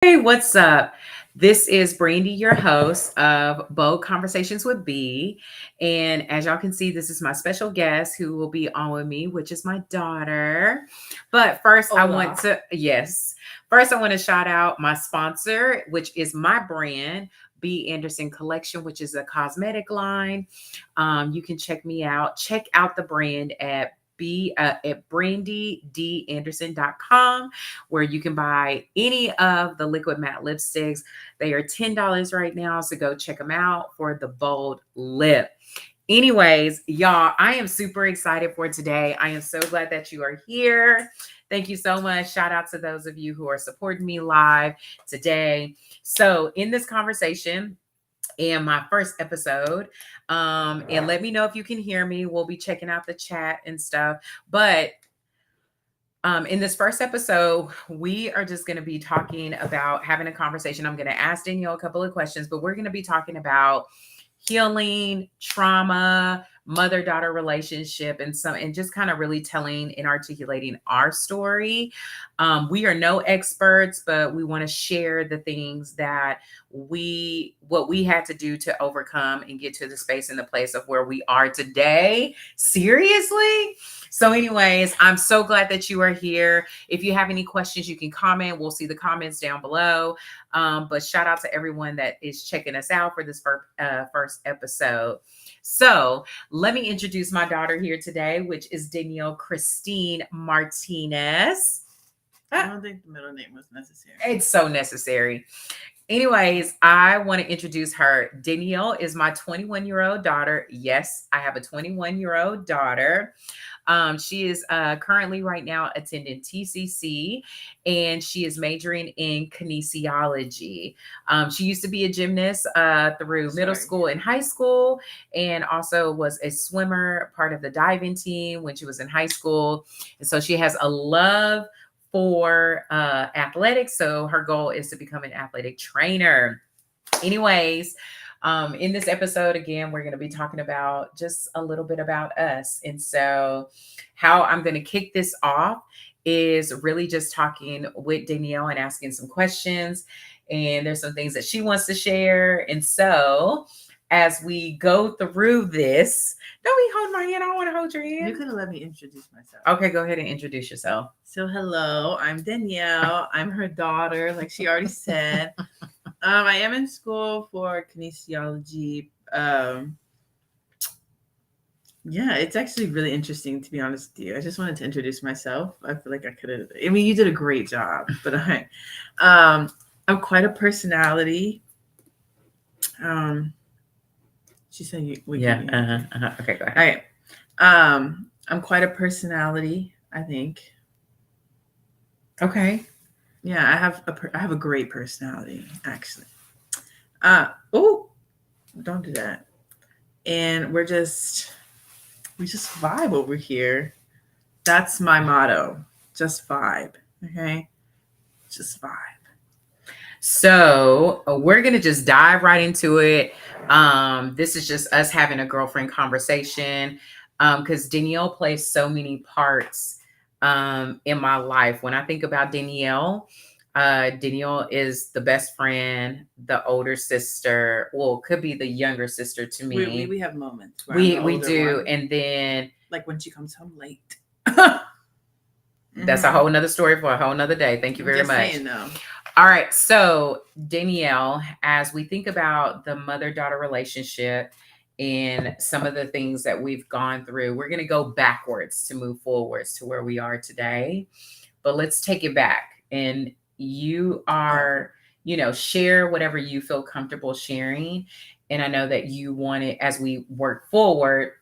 Hey, what's up? This is Brandy, your host of Bold Conversations with B. And as y'all can see, this is my special guest who will be on with me, which is my daughter. But first, Hola. first, I want to shout out my sponsor, which is my brand, B Anderson Collection, which is a cosmetic line. You can check me out. Check out the brand at brandydanderson.com, where you can buy any of the liquid matte lipsticks. They are $10 right now, so go check them out for the bold lip. Anyways, y'all, I am super excited for today. I am so glad that you are here. Thank you so much. Shout out to those of you who are supporting me live today. So, in this conversation, in my first episode. And let me know if you can hear me. We'll be checking out the chat and stuff. But in this first episode, we are just going to be talking about having a conversation. I'm going to ask Danylle a couple of questions, but we're going to be talking about healing, trauma, mother-daughter relationship, and just kind of really telling and articulating our story. We are no experts, but we want to share the things that what we had to do to overcome and get to the space and the place of where we are today. Seriously. So, anyways, I'm so glad that you are here. If you have any questions, you can comment. We'll see the comments down below. But shout out to everyone that is checking us out for this first episode. So, let me introduce my daughter here today, which is Danylle Christine Martinez. I don't think the middle name was necessary. It's so necessary. Anyways, I want to introduce her. Danylle is my 21-year-old daughter. Yes, I have a 21-year-old daughter. She is currently right now attending TCC, and she is majoring in kinesiology. She used to be a gymnast through middle school and high school, and also was a swimmer, part of the diving team when she was in high school. And so she has a love for athletics. So her goal is to become an athletic trainer. Anyways, in this episode, again, we're going to be talking about just a little bit about us. And so, how I'm going to kick this off is really just talking with Danylle and asking some questions. And there's some things that she wants to share. And so, as we go through this, don't we hold my hand? I don't want to hold your hand. You could have let me introduce myself. Okay, go ahead and introduce yourself. So hello, I'm Danylle. I'm her daughter, like she already said. I am in school for kinesiology. Yeah, it's actually really interesting, to be honest with you. I just wanted to introduce myself. I feel like I could have. I mean, you did a great job, but I'm quite a personality. She said we Yeah. can. Okay, go ahead. All right. I'm quite a personality, I think. Okay. Yeah, I have a great personality, actually. Oh, don't do that. And we just vibe over here. That's my motto. Just vibe. Okay? Just vibe. So we're gonna just dive right into it. This is just us having a girlfriend conversation. Because Danylle plays so many parts in my life. When I think about Danylle is the best friend, the older sister. Well, could be the younger sister to me. We have moments. Where We do, one. And then like when she comes home late. That's a whole nother story for a whole nother day. Thank you very much. Saying, no. All right. So, Danylle, as we think about the mother-daughter relationship and some of the things that we've gone through, we're going to go backwards to move forwards to where we are today. But let's take it back. And you are, share whatever you feel comfortable sharing. And I know that you wanted, as we work forward,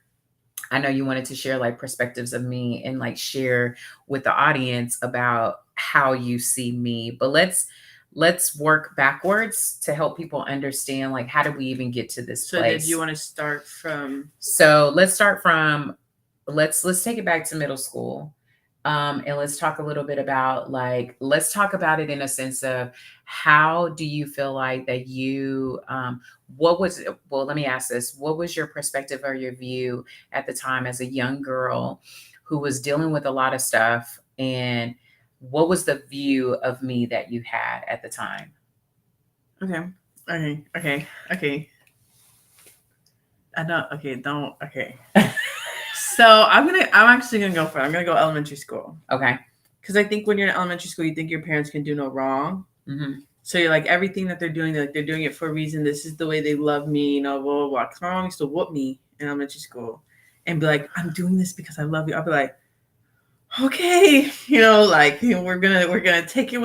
I know you wanted to share like perspectives of me and like share with the audience about how you see me. But let's work backwards to help people understand, like, how did we even get to this place? So did you want to start from? So let's start from, let's take it back to middle school. And let's talk a little bit about, like, let's talk about it in a sense of how do you feel like that you, let me ask this. What was your perspective or your view at the time as a young girl who was dealing with a lot of stuff and what was the view of me that you had at the time? Okay. I know. Okay, don't. Okay. So I'm actually gonna go for it. I'm gonna go elementary school. Okay. Because I think when you're in elementary school, you think your parents can do no wrong. Mm-hmm. So you're like, everything that they're doing, they're doing it for a reason. This is the way they love me, you know, blah, blah, blah. Because my mom used to whoop me in elementary school and be like, I'm doing this because I love you. I'll be like, okay, you know, like, you know, we're gonna take it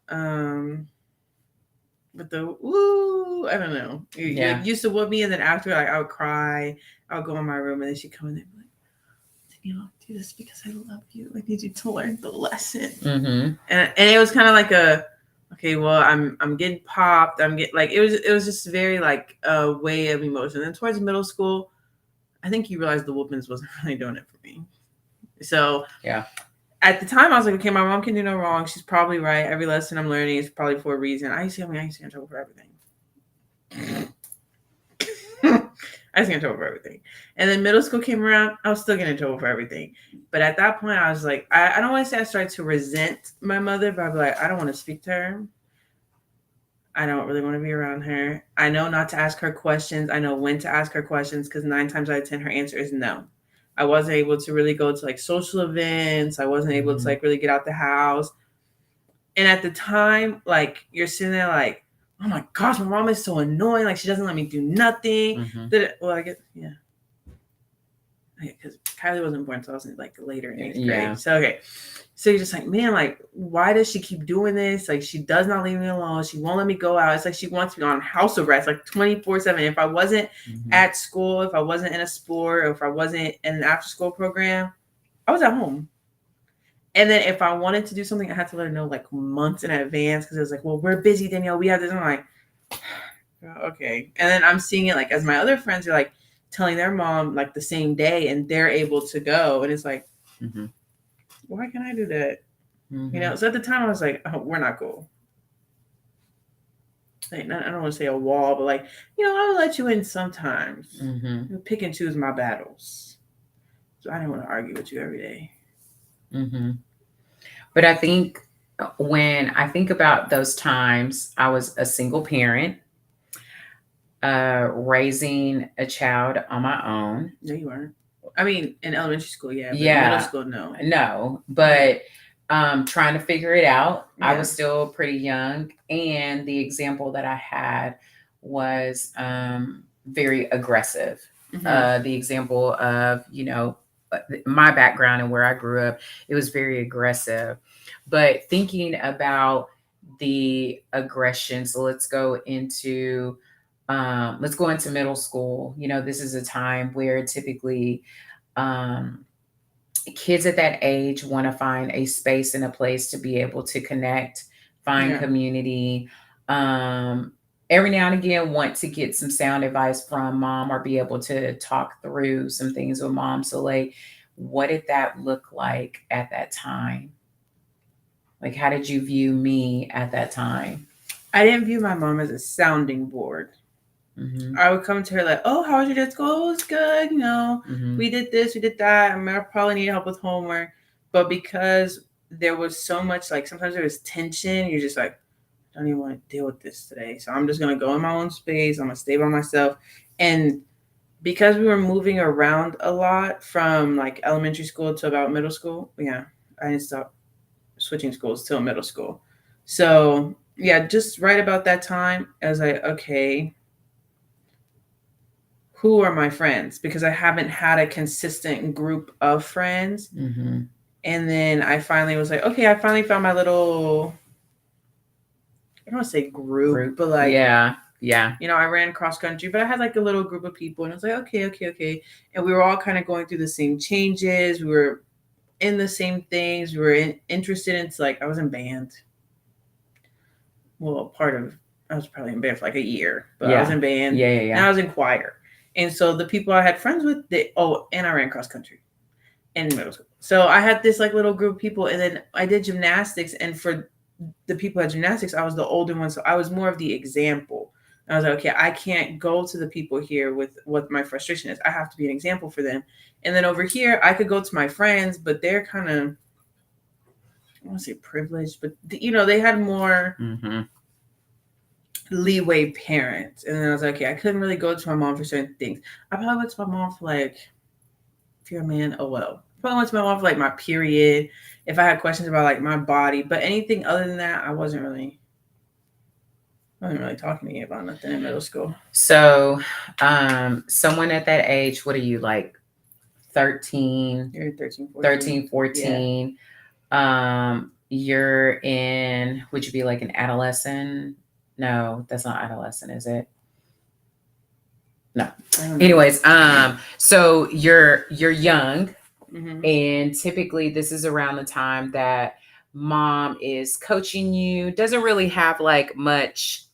um with the woo, I don't know. You like, used to whoop me, and then after, like, I would cry. I would go in my room, and then she'd come in there and be like, Danylle, do this because I love you. I need you to learn the lesson. Mm-hmm. And it was kind of like okay, well, I'm getting popped. I'm getting, like, it was just very like a way of emotion. And towards middle school, I think you realized the whoopings wasn't really doing it for me. So yeah, at the time I was like, okay, my mom can do no wrong. She's probably right. Every lesson I'm learning is probably for a reason. I used to get in trouble for everything. I was getting in trouble for everything. And then middle school came around, I was still getting in trouble for everything. But at that point, I was like, I don't want to say I started to resent my mother, but I'd be like, I don't want to speak to her. I don't really want to be around her. I know not to ask her questions. I know when to ask her questions, because 9 times out of 10, her answer is no. I wasn't able to really go to like social events. I wasn't able to like really get out the house. And at the time, like, you're sitting there like, oh my gosh, my mom is so annoying. Like, she doesn't let me do nothing. Mm-hmm. Well, I guess, yeah. Because Kylie wasn't born until I was like later in 8th grade. So, okay. So you're just like, man, like, why does she keep doing this? Like, she does not leave me alone. She won't let me go out. It's like she wants me on house arrest, like 24/7. If I wasn't at school, if I wasn't in a sport, or if I wasn't in an after school program, I was at home. And then if I wanted to do something, I had to let her know like months in advance, because it was like, well, we're busy, Danylle. We have this. And I'm like, okay. And then I'm seeing it like as my other friends are like telling their mom like the same day, and they're able to go. And it's like, why can't I do that? You know? So at the time I was like, oh, we're not cool. Like, I don't want to say a wall, but like, you know, I'll let you in sometimes. Pick and choose my battles. So I didn't want to argue with you every day. But I think when I think about those times, I was a single parent, raising a child on my own. No, you weren't. I mean, in elementary school, yeah. But Yeah. In middle school, no. No. But trying to figure it out. Yeah. I was still pretty young. And the example that I had was very aggressive. The example of, you know, my background and where I grew up, it was very aggressive. But thinking about the aggression, so let's go into middle school. You know, this is a time where typically kids at that age want to find a space and a place to be able to connect, find community. Every now and again want to get some sound advice from mom, or be able to talk through some things with mom. So like, what did that look like at that time? Like, how did you view me at that time? I didn't view my mom as a sounding board. I would come to her like, oh, how was your day at school? It was good. You know, we did this, we did that. I probably need help with homework. But because there was so much, like, sometimes there was tension, you're just like, I don't even want to deal with this today. So I'm just going to go in my own space. I'm going to stay by myself. And because we were moving around a lot from like elementary school to about middle school, I didn't stop switching schools till middle school. So just right about that time, I was like, okay, who are my friends? Because I haven't had a consistent group of friends. And then I finally was like, okay, I finally found my little, I don't want to say group, but like, you know, I ran cross country, but I had like a little group of people, and I was like, okay. And we were all kind of going through the same changes. We were in the same things. We were interested in, like, I was in band. Well, I was probably in band for like a year, but I was in band. And I was in choir. And so the people I had friends with, and I ran cross country in middle school. So I had this like little group of people, and then I did gymnastics. And for the people at gymnastics, I was the older one. So I was more of the example. And I was like, okay, I can't go to the people here with what my frustration is. I have to be an example for them. And then over here, I could go to my friends, but they're kind of I want to say privileged, but they had more leeway parents. And then I was like, okay, I couldn't really go to my mom for certain things. I probably went to my mom for like, if you're a man, oh well. Probably went to my mom for like my period, if I had questions about like my body, but anything other than that, I wasn't really talking to you about nothing in middle school. So, someone at that age, what are you like? 13? You're 13, 14. 13, 14. Yeah. You're in, would you be like an adolescent? No, that's not adolescent, is it? No. Anyways, so you're young, and typically this is around the time that mom is coaching you. Doesn't really have like much.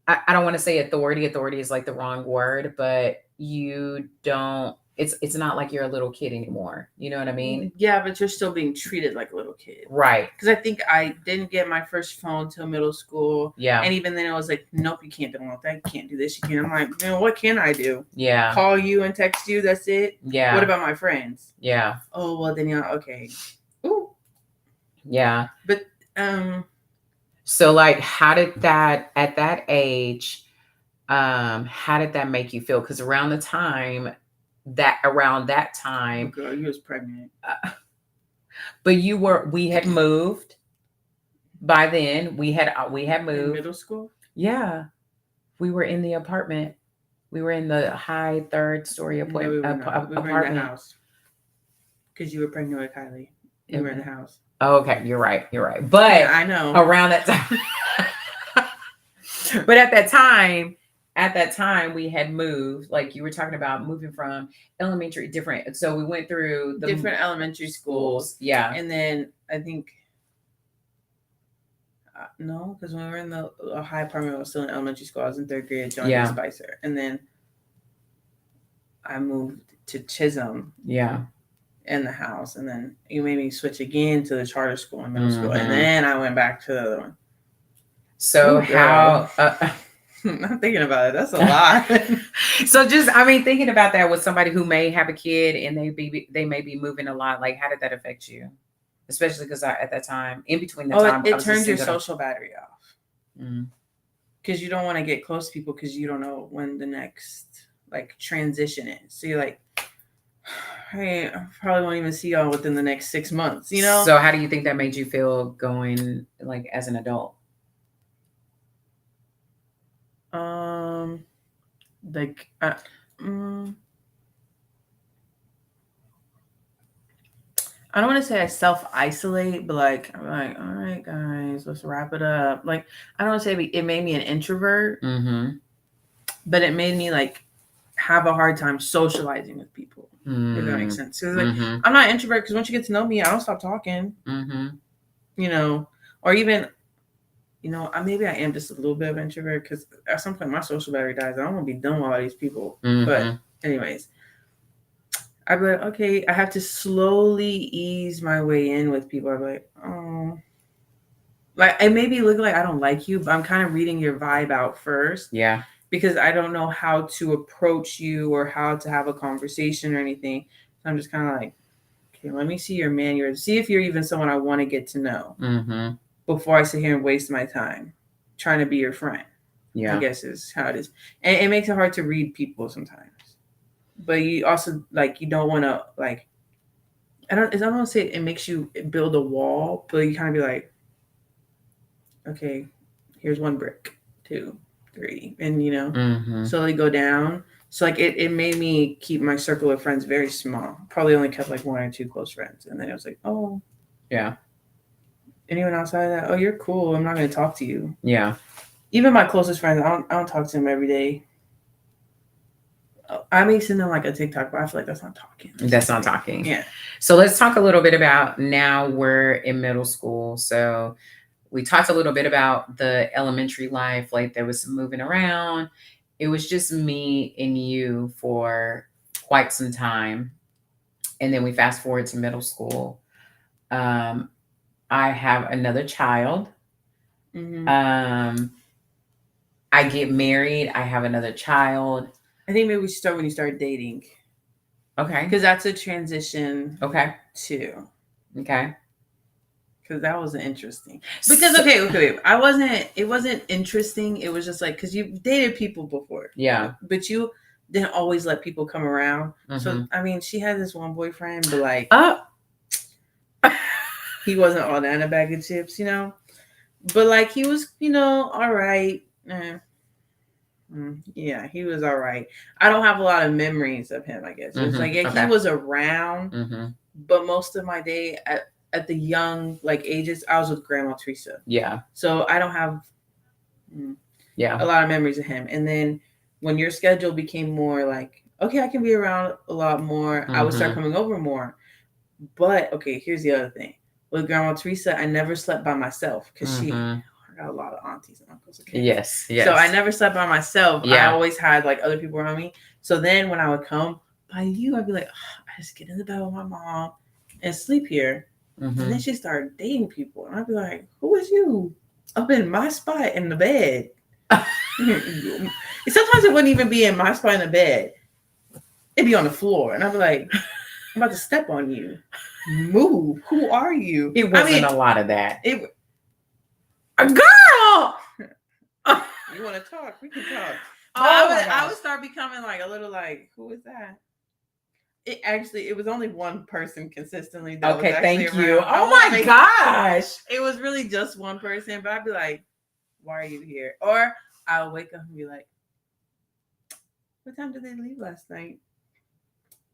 I don't want to say authority. Authority is like the wrong word, but you don't. It's not like you're a little kid anymore. You know what I mean? Yeah, but you're still being treated like a little kid. Right. Because I think I didn't get my first phone till middle school. Yeah. And even then it was like, nope, you can't download that. You can't do this. You can't. I'm like, man, what can I do? Yeah. Call you and text you. That's it. Yeah. What about my friends? Yeah. Oh, well, then okay. Ooh. Yeah. But, so like, how did that, at that age, how did that make you feel? Because around that time, oh girl, you was pregnant. But we had moved by then. We had moved. In middle school? Yeah. We were in the apartment. We were in the high 3rd-story apartment. We were in the house. Because you were pregnant with Kylie. We were in the house. Oh, okay. You're right. But yeah, I know. Around that time. But at that time, we had moved, like you were talking about, moving from elementary, different. So we went through the different elementary schools. Yeah. And then I think, no, because when we were in the high apartment, I was still in elementary school. I was in 3rd grade, joined Spicer. And then I moved to Chisholm. Yeah. In the house. And then you made me switch again to the charter school in middle school. And then I went back to the other one. So how... I'm thinking about it. That's a lot. So thinking about that with somebody who may have a kid and they may be moving a lot. Like, how did that affect you? Especially because at that time, in between the time, it turns your social battery off. Because you don't want to get close to people because you don't know when the next like transition is. So you're like, hey, I probably won't even see y'all within the next 6 months. So how do you think that made you feel going like as an adult? Like, I don't want to say I self-isolate, but like, I'm like, all right, guys, let's wrap it up. Like, I don't want to say it made me an introvert, but it made me like have a hard time socializing with people. If that makes sense. Because like, I'm not an introvert because once you get to know me, I don't stop talking. Or even, maybe I am just a little bit of an introvert because at some point my social battery dies. I don't want to be done with all these people. But anyways, I'd be like, okay, I have to slowly ease my way in with people. I'd be like, oh. Like, it maybe look like I don't like you, but I'm kind of reading your vibe out first. Yeah. Because I don't know how to approach you or how to have a conversation or anything. So I'm just kind of like, okay, let me see your manual. See if you're even someone I want to get to know before I sit here and waste my time trying to be your friend. Yeah. I guess is how it is. And it makes it hard to read people sometimes. But you also, like, you don't want to, like, I don't want to say it makes you build a wall, but you kind of be like, okay, here's 1 brick, 2, 3, and slowly go down. So like it made me keep my circle of friends very small. Probably only kept like 1 or 2 close friends, and then it was like, oh yeah, anyone outside of that, oh, you're cool, I'm not going to talk to you. Yeah. Even my closest friends, I don't talk to them every day. I may send them like a TikTok, but I feel like that's not talking. That's not talking. Yeah. So let's talk a little bit about, now we're in middle school. So we talked a little bit about the elementary life, like there was some moving around. It was just me and you for quite some time. And then we fast forward to middle school. I have another child. I get married. I have another child. I think maybe we should start when you start dating. Okay. Because that's a transition. Okay. Too. Okay. Because that wasn't interesting. Because okay, it wasn't interesting. It was just like because you dated people before, Yeah. but you didn't always let people come around. So Mm-hmm. I mean, she had this one boyfriend, but like Oh. he wasn't all that in a bag of chips, you know. But like he was, you know, all right. Yeah, he was all right. I don't have a lot of memories of him. I guess it's like yeah, he Okay. was around, Mm-hmm. but most of my day at the young like ages, I was with Grandma Teresa. Yeah. So I don't have Yeah. a lot of memories of him. And then when your schedule became more like, okay, I can be around a lot more, I would start coming over more. But okay, here's the other thing. With Grandma Teresa, I never slept by myself because I got a lot of aunties and uncles. Okay. Yes. Yes. So I never slept by myself. Yeah. I always had like other people around me. So then when I would come by you, I'd be like, oh, I just get in the bed with my mom and sleep here. And then she started dating people. And I'd be like, who is you? Up in my spot in the bed. Sometimes it wouldn't even be in my spot in the bed. It'd be on the floor. And I'd be like, I'm about to step on you. Move. Who are you? It wasn't a lot of that. A girl! You want to talk? We can talk. I would start becoming like a little like, who is that? It was only one person consistently. That Okay, was thank around. you. Oh my gosh. It was really just one person, but I'd be like, why are you here? Or I'll wake up and be like, what time did they leave last night?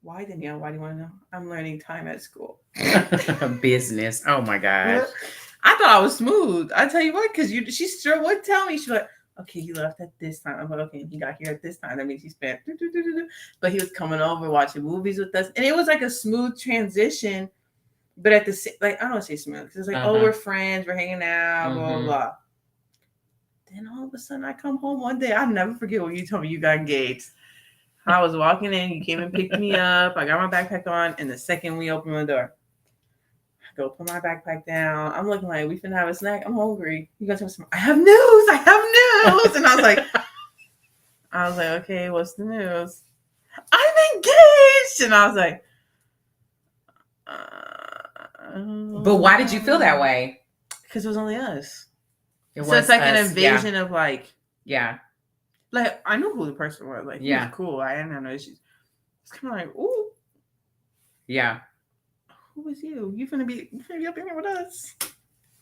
Why, Danylle? Why do you want to know? I'm learning time at school. Business. Oh my gosh. I thought I was smooth. I tell you what, because she sure would tell me. She's like, okay, he left at this time. I'm like, okay, he got here at this time. That means he spent. But he was coming over watching movies with us, and it was like a smooth transition. But at the like, I don't want to say smooth because it's like, oh, we're friends, we're hanging out, blah blah blah. Then all of a sudden, I come home one day. I'll never forget when you told me you got engaged. I was walking in, you came and picked me up. I got my backpack on, and the second we opened the door, I go put my backpack down. I'm looking like we finna have a snack. I'm hungry. You gonna tell me something? I have news. And I was like, okay, what's the news? I'm engaged. And I was like, but why did you feel that way? Because it was only us. It so it's like us, an invasion of like, yeah. Like I knew who the person was. Like he was cool. I didn't have no issues. It's kind of like, ooh, yeah. Who was you? You finna be up in here with us.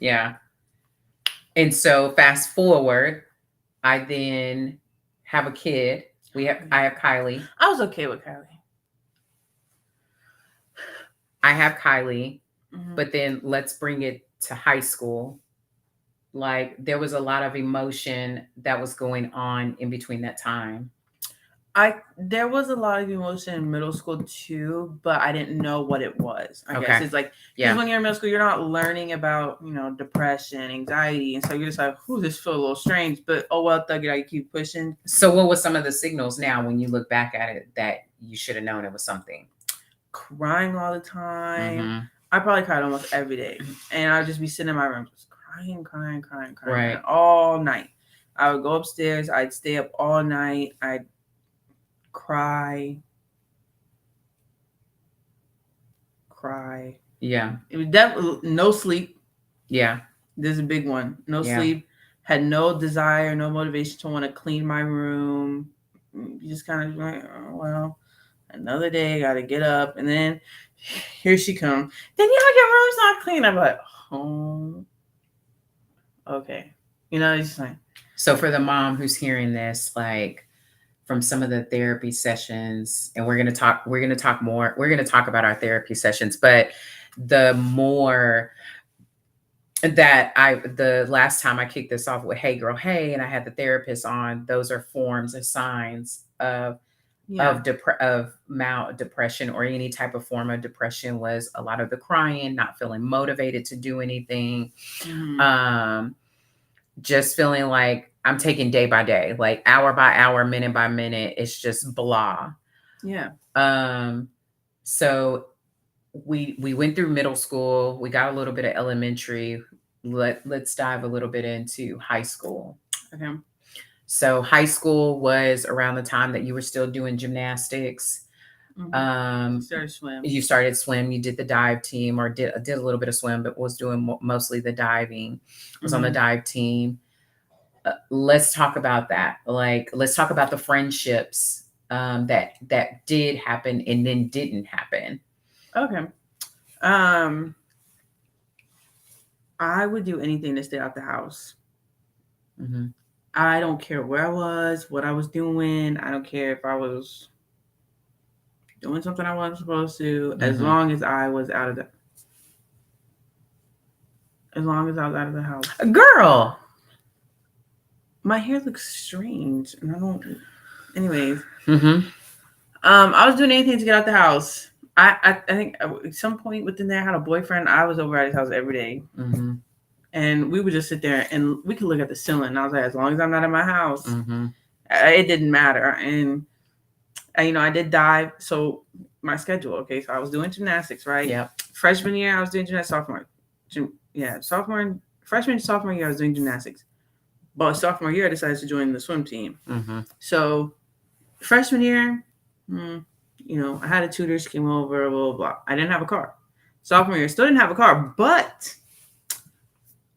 Yeah. And so fast forward, I then have a kid. I have Kylie. I was okay with Kylie. I have Kylie, but then let's bring it to high school. Like there was a lot of emotion that was going on in between that time. There was a lot of emotion in middle school too, but I didn't know what it was. I guess it's like because when you're in middle school, you're not learning about depression, anxiety, and so you're just like, "Ooh, this feels a little strange." But oh well, thug it out, you keep pushing. So, what was some of the signals now when you look back at it that you should have known it was something? Crying all the time. I probably cried almost every day, and I'd just be sitting in my room just crying right. all night. I would go upstairs. I'd stay up all night. I'd cry. Yeah. It was definitely no sleep. Yeah. There's a big one. No sleep. Had no desire, no motivation to want to clean my room. You just kind of like, oh, well, another day, got to get up. And then here she comes. Then your room's not clean. I'm like, oh, okay. It's just like. So for the mom who's hearing this, like from some of the therapy sessions, and we're going to talk more. We're going to talk about our therapy sessions, but the more that the last time I kicked this off with, hey girl, hey, and I had the therapist on, those are forms and signs of mild depression or any type of form of depression. Was a lot of the crying, not feeling motivated to do anything, just feeling like I'm taking day by day, like hour by hour, minute by minute. It's just blah. Yeah. So we went through middle school. We got a little bit of elementary. Let's dive a little bit into high school. Okay. So high school was around the time that you were still doing gymnastics. Started swim. You started swim. You did the dive team, or did a little bit of swim, but was doing mostly the diving. Was on the dive team. Let's talk about that. Like, let's talk about the friendships that did happen and then didn't happen. Okay. I would do anything to stay out the house. Mm-hmm. I don't care where I was, what I was doing. I don't care if I was doing something I wasn't supposed to, as long as I was out of the house. Girl, my hair looks strange, and I don't. Anyways, mm-hmm. I was doing anything to get out the house. I think at some point within there, I had a boyfriend. I was over at his house every day. Mm-hmm. And we would just sit there and we could look at the ceiling. And I was like, as long as I'm not in my house, Mm-hmm. It didn't matter. And I did dive. So my schedule, okay. So I was doing gymnastics, right? Yeah. Freshman year, I was doing gymnastics. Freshman, sophomore year, I was doing gymnastics. But sophomore year, I decided to join the swim team. Mm-hmm. So freshman year, I had a tutor. She came over, blah, blah, blah. I didn't have a car. Sophomore year, still didn't have a car, but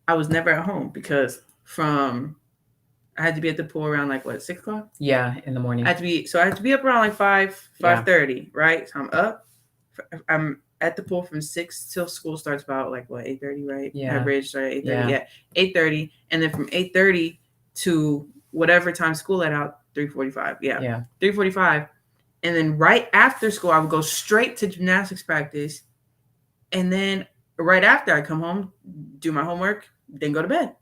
I was never at home because I had to be at the pool around 6 o'clock? Yeah, in the morning. I had to be up around 5:30, right? So I'm up. I'm at the pool from 6 till school starts about 8:30, right? Yeah. My bridge started at 8:30. Yeah. 8:30. And then from 8:30 to whatever time school let out, 3:45. Yeah. Yeah. 3:45. And then right after school, I would go straight to gymnastics practice. And then right after I come home, do my homework, then go to bed.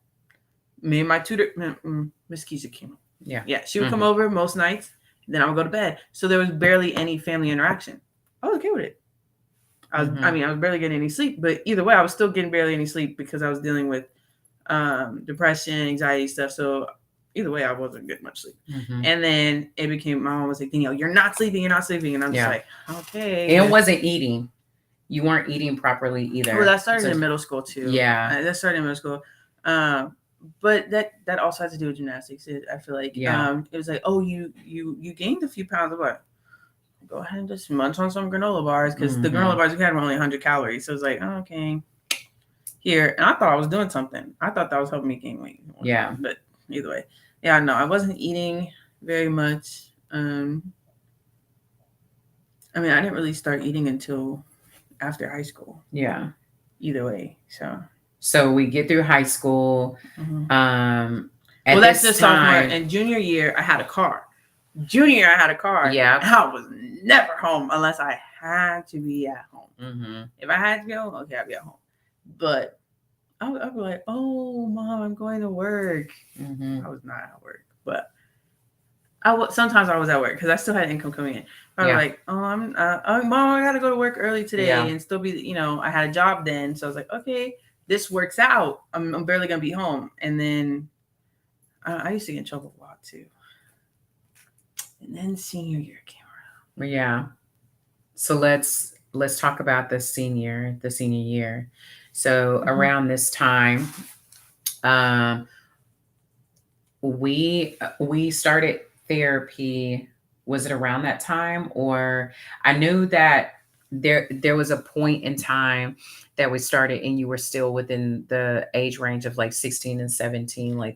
Me and my tutor, Miss Keisha came. Yeah. Yeah. She would come over most nights. Then I would go to bed. So there was barely any family interaction. I was okay with it. I was barely getting any sleep, but either way, I was still getting barely any sleep because I was dealing with depression, anxiety stuff. So either way, I wasn't getting much sleep. Mm-hmm. And then it became, my mom was like, Danylle, you're not sleeping. And I'm just like, okay. And it wasn't eating. You weren't eating properly either. Well, that started in middle school too. Yeah. That started in middle school. But that also has to do with gymnastics. I feel like it was like, oh, you gained a few pounds. Of what? Go ahead and just munch on some granola bars because the granola bars we had were only 100 calories. So it was like, oh, okay, here. And I thought I was doing something. I thought that was helping me gain weight. Yeah. But either way, no, I wasn't eating very much. I didn't really start eating until after high school. Yeah. Either way, so we get through high school. That's the sophomore and junior year. I had a car. Junior year, I had a car. Yeah. I was never home unless I had to be at home. Mm-hmm. If I had to be home, okay, I'd be at home. But I'd be like, "Oh, Mom, I'm going to work." Mm-hmm. I was not at work, but sometimes I was at work because I still had income coming in. I was like, "Oh, Mom, I got to go to work early today and still be, I had a job then." So I was like, "Okay, this works out. I'm barely gonna be home." And then I used to get in trouble a lot too. And then senior year came around. Yeah. So let's talk about the senior year. So around this time, we started therapy. Was it around that time? Or I knew that there was a point in time that we started and you were still within the age range of 16 and 17. I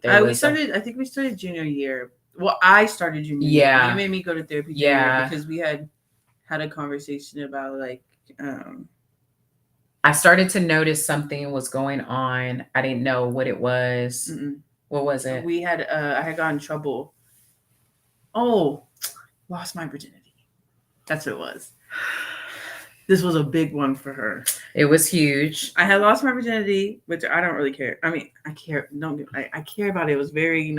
think we started junior year. Well, I started junior year. You made me go to therapy junior year because we had a conversation about I started to notice something was going on. I didn't know what it was. Mm-mm. What was it? We had I had gotten in trouble. Oh, lost my virginity. That's what it was. This was a big one for her. It was huge. I had lost my virginity, which I don't really care. I care. I care about it. It was very,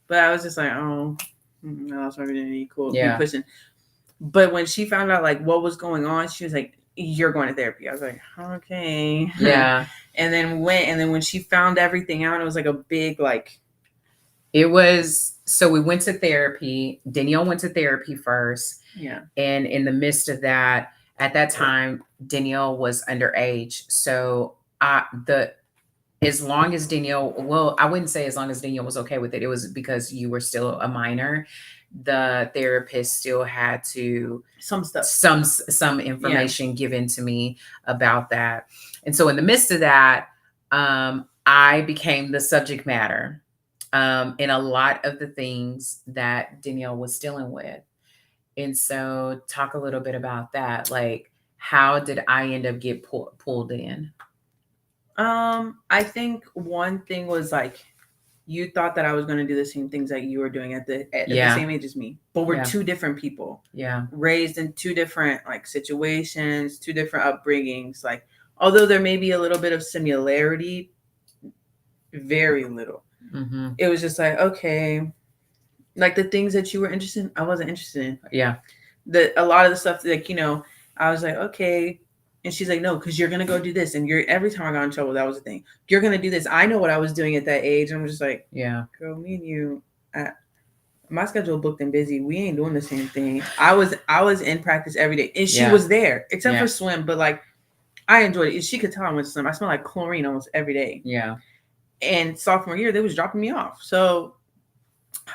but I was just like, oh, I lost my virginity. Cool. Yeah. Keep pushing. But when she found out what was going on, she was like, "You're going to therapy." I was like, "Okay." Yeah. And then when she found everything out, it was a big It was, so we went to therapy. Danylle went to therapy first. Yeah. And in the midst of that, at that time, Danylle was underage. So as long as Danielle, well, I wouldn't say as long as Danielle was okay with it. It was because you were still a minor. The therapist still had to Some stuff. some Yeah. information given to me about that. And so in the midst of that, I became the subject matter in a lot of the things that Danielle was dealing with. And so talk a little bit about that. Like, how did I end up get pulled in? I think one thing was like you thought that I was going to do the same things that you were doing at the Yeah. same age as me, but we're Yeah. two different people, Yeah. raised in two different like situations, two different upbringings. Like, although there may be a little bit of similarity, very little. Mm-hmm. It was just like, okay, like the things that you were interested in, I wasn't interested in. Yeah. A lot of the stuff, like, you know, I was like, okay. And she's like, no, because you're gonna go do this. And you're every time I got in trouble, that was the thing. You're gonna do this. I know what I was doing at that age. And I'm just like, Yeah. girl, me and you, my schedule booked and busy. We ain't doing the same thing. I was in practice every day, and she was there, except for swim. But like, I enjoyed it. She could tell I went to swim. I smelled like chlorine almost every day. Yeah. And sophomore year, they was dropping me off. So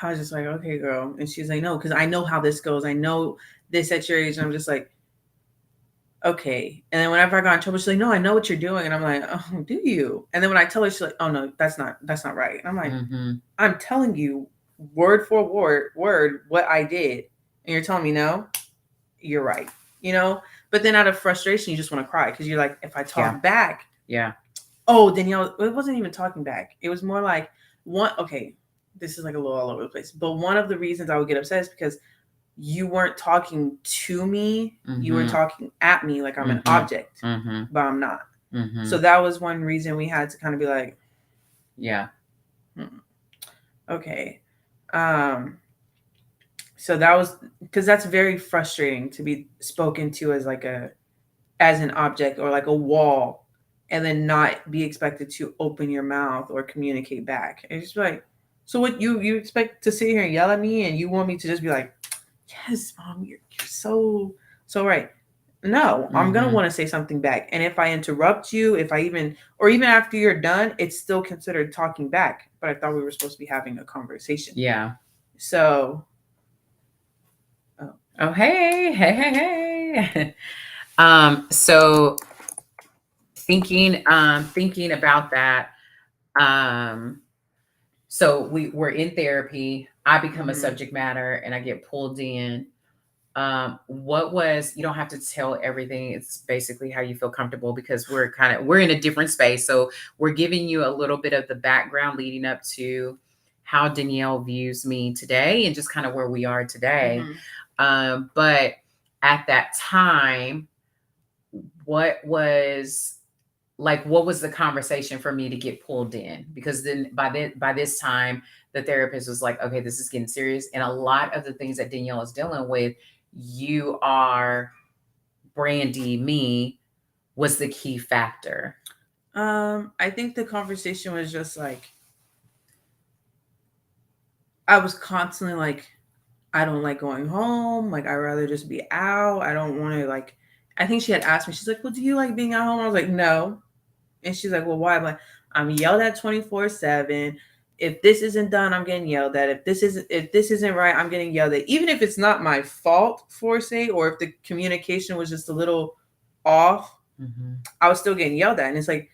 I was just like, okay, girl. And she's like, no, because I know how this goes. I know this at your age. And I'm just like, okay. And then whenever I got in trouble, she's like, no, I know what you're doing. And I'm like, oh, do you? And then when I tell her, she's like, oh no, that's not right. And I'm like, I'm telling you word for word what I did. And you're telling me no, you're right. You know? But then out of frustration, you just want to cry because you're like, if I talk back. Yeah. Oh, Danielle, it wasn't even talking back. It was more like okay, this is like a little all over the place. But one of the reasons I would get upset is because you weren't talking to me. Mm-hmm. You were talking at me like I'm an object, but I'm not. Mm-hmm. So that was one reason we had to kind of be like, yeah. Okay. So that was because that's very frustrating to be spoken to as as an object or like a wall, and then not be expected to open your mouth or communicate back. And it's just like, so what you expect to sit here and yell at me, and you want me to just be like, yes, mom, you're so right. No, I'm gonna want to say something back. And if I interrupt you, even after you're done, it's still considered talking back. But I thought we were supposed to be having a conversation. Yeah. So oh hey. So thinking about that, so we're in therapy. I become a subject matter and I get pulled in. What was, you don't have to tell everything. It's basically how you feel comfortable because we're in a different space. So we're giving you a little bit of the background leading up to how Danylle views me today and just kind of where we are today. But at that time, what was the conversation for me to get pulled in? Because then by this time, the therapist was like, okay, this is getting serious. And a lot of the things that Danylle is dealing with, you are Brandy, me, was the key factor. I think the conversation was just like, I was constantly like, I don't like going home. Like, I'd rather just be out. I don't want to, like, I think she had asked me, she's like, well, do you like being at home? I was like, no. And she's like, well, why? I'm like, I'm yelled at 24/7. If this isn't done, I'm getting yelled at. If this isn't right, I'm getting yelled at. Even if it's not my fault, for say, or if the communication was just a little off, I was still getting yelled at. And it's like,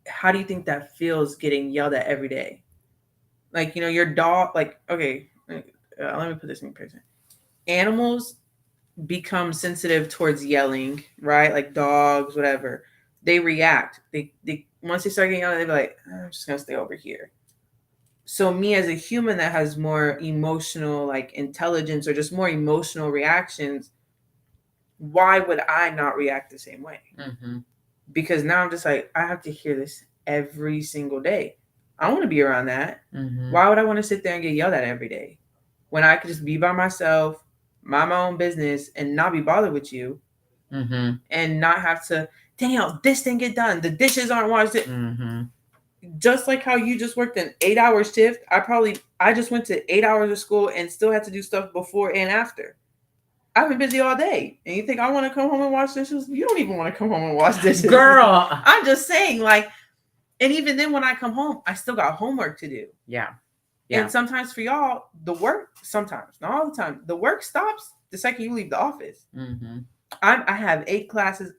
how do you think that feels getting yelled at every day? Like, you know, your dog, like, okay, let me put this in person. Animals become sensitive towards yelling, right? Like dogs, whatever. They react. They once they start getting yelled at, they be like, I'm just gonna stay over here. So me as a human that has more emotional like intelligence or just more emotional reactions, why would I not react the same way? Because now I'm just like, I have to hear this every single day. I want to be around that. Why would I want to sit there and get yelled at every day when I could just be by myself, mind my own business, and not be bothered with you, and not have to, Danylle, this didn't get done. The dishes aren't washed. Just like how you just worked an 8-hour shift, I just went to 8 hours of school and still had to do stuff before and after. I've been busy all day. And you think I want to come home and wash dishes? You don't even want to come home and wash dishes. Girl. I'm just saying, like, And even then, when I come home, I still got homework to do. Yeah. Yeah. And sometimes for y'all, the work, sometimes, not all the time, the work stops the second you leave the office. Mm-hmm. I have 8 classes.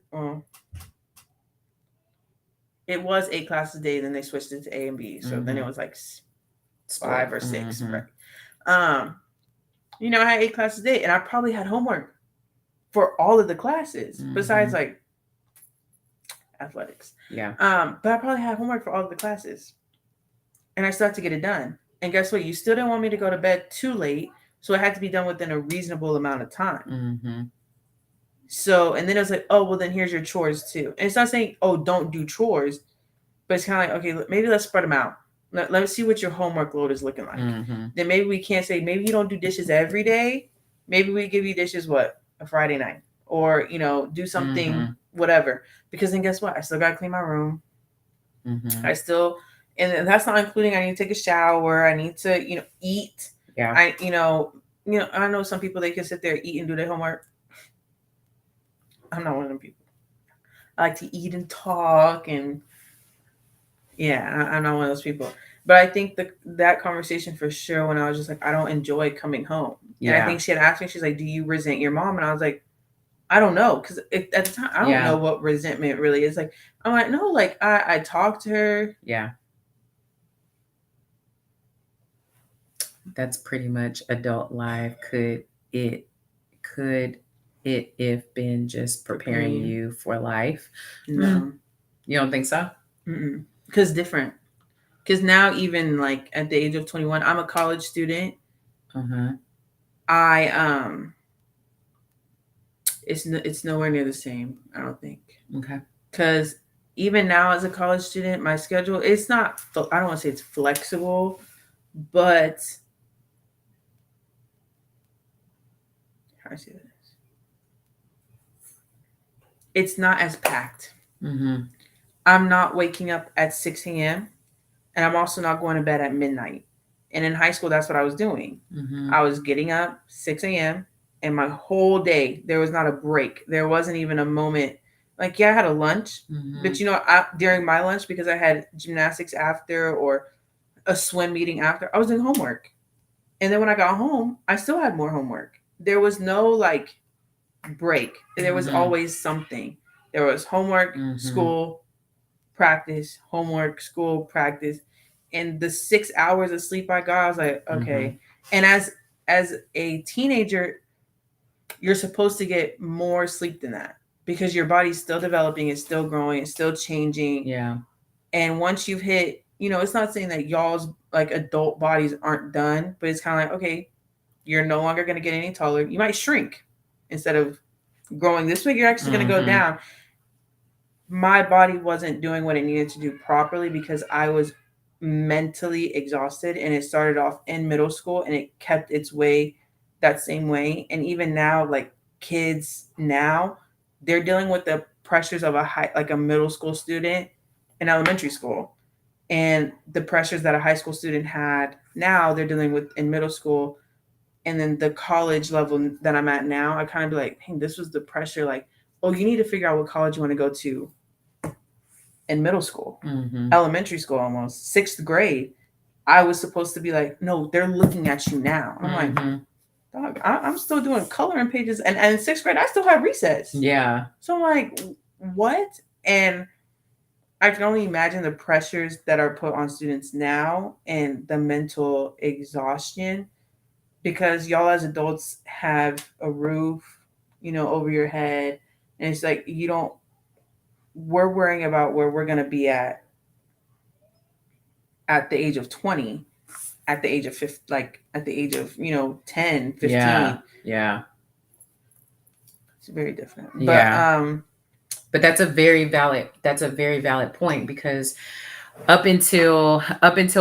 It was 8 classes a day, then they switched it to A and B. So then it was like 5 or 6, Mm-hmm. right? You know, I had 8 classes a day, and I probably had homework for all of the classes besides like athletics. Yeah. But I probably had homework for all of the classes, and I still had to get it done. And guess what? You still didn't want me to go to bed too late, so it had to be done within a reasonable amount of time. Mm-hmm. So, and then it was like, oh, well, then here's your chores too. And it's not saying, oh, don't do chores, but it's kind of like, okay, maybe let's spread them out. Let's see what your homework load is looking like. Mm-hmm. Then maybe we can't say, maybe you don't do dishes every day. Maybe we give you dishes, a Friday night, or, do something, whatever. Because then guess what? I still got to clean my room. Mm-hmm. I still, and that's not including, I need to take a shower. I need to, eat. Yeah. I know some people, they can sit there, eat and do their homework. I'm not one of them people. I like to eat and talk, and yeah, I'm not one of those people. But I think that conversation for sure, when I was just like, I don't enjoy coming home. And I think she had asked me, she's like, do you resent your mom? And I was like, I don't know. Because at the time, I don't know what resentment really is. Like, I'm like, no, like, I talked to her. Yeah. That's pretty much adult life. Could it if been just preparing you for life? No. You don't think so? Because different. Because now, even like at the age of 21, I'm a college student. It's nowhere near the same, I don't think. Okay. Because even now as a college student, my schedule, it's not, I don't want to say it's flexible, but how do I say this? It's not as packed. I'm not waking up at 6 a.m. and I'm also not going to bed at midnight. And in high school, that's what I was doing. I was getting up 6 a.m. and my whole day, there was not a break. There wasn't even a moment. Like, yeah, I had a lunch, but during my lunch, because I had gymnastics after or a swim meeting after, I was doing homework. And then when I got home, I still had more homework. There was no like break. There was always something. There was homework, school, practice, homework, school, practice. And the 6 hours of sleep I got, I was like, okay. And as a teenager, you're supposed to get more sleep than that because your body's still developing, it's still growing, it's still changing. Yeah. And once you've hit, it's not saying that y'all's like adult bodies aren't done, but it's kind of like, okay, you're no longer going to get any taller. You might shrink instead of growing this way. You're actually going to go down. My body wasn't doing what it needed to do properly because I was mentally exhausted, and it started off in middle school and it kept its way that same way. And even now, like kids now, they're dealing with the pressures of a middle school student in elementary school, and the pressures that a high school student had now they're dealing with in middle school. And then the college level that I'm at now, I kind of be like, hey, this was the pressure. Like, oh, you need to figure out what college you want to go to in middle school, elementary school, almost 6th grade. I was supposed to be like, no, they're looking at you now. I'm like, dog, I'm still doing coloring pages. And in 6th grade, I still have recess. Yeah. So I'm like, what? And I can only imagine the pressures that are put on students now and the mental exhaustion, because y'all as adults have a roof, over your head. And it's like, we're worrying about where we're going to be at the age of 20, at the age of 50, like at the age of, 10, 15. Yeah. It's very different. But that's a very valid point, because up until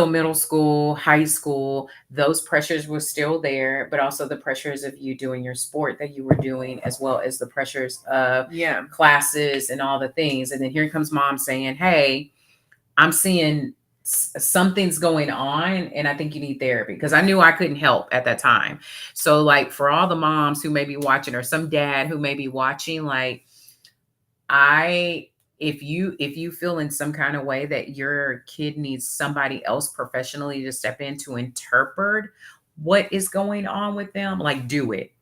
middle school, high school, those pressures were still there, but also the pressures of you doing your sport that you were doing, as well as the pressures of classes and all the things. And then here comes mom saying, hey, I'm seeing something's going on and I think you need therapy, because I knew I couldn't help at that time. So like, for all the moms who may be watching, or some dad who may be watching, like, if you feel in some kind of way that your kid needs somebody else professionally to step in to interpret what is going on with them, like do it.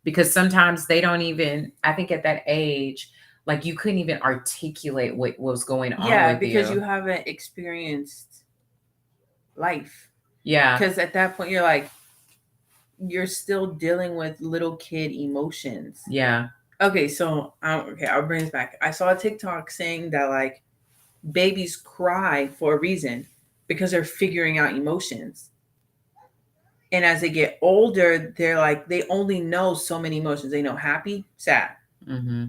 Because sometimes they don't even, I think at that age, like you couldn't even articulate what was going on Yeah, with because you. you haven't experienced life. Yeah. Because at that point, you're still dealing with little kid emotions. Yeah. Okay, so I'll bring this back. I saw a TikTok saying that like babies cry for a reason because they're figuring out emotions. And as they get older, they're like they only know so many emotions. They know happy, sad. Mm-hmm.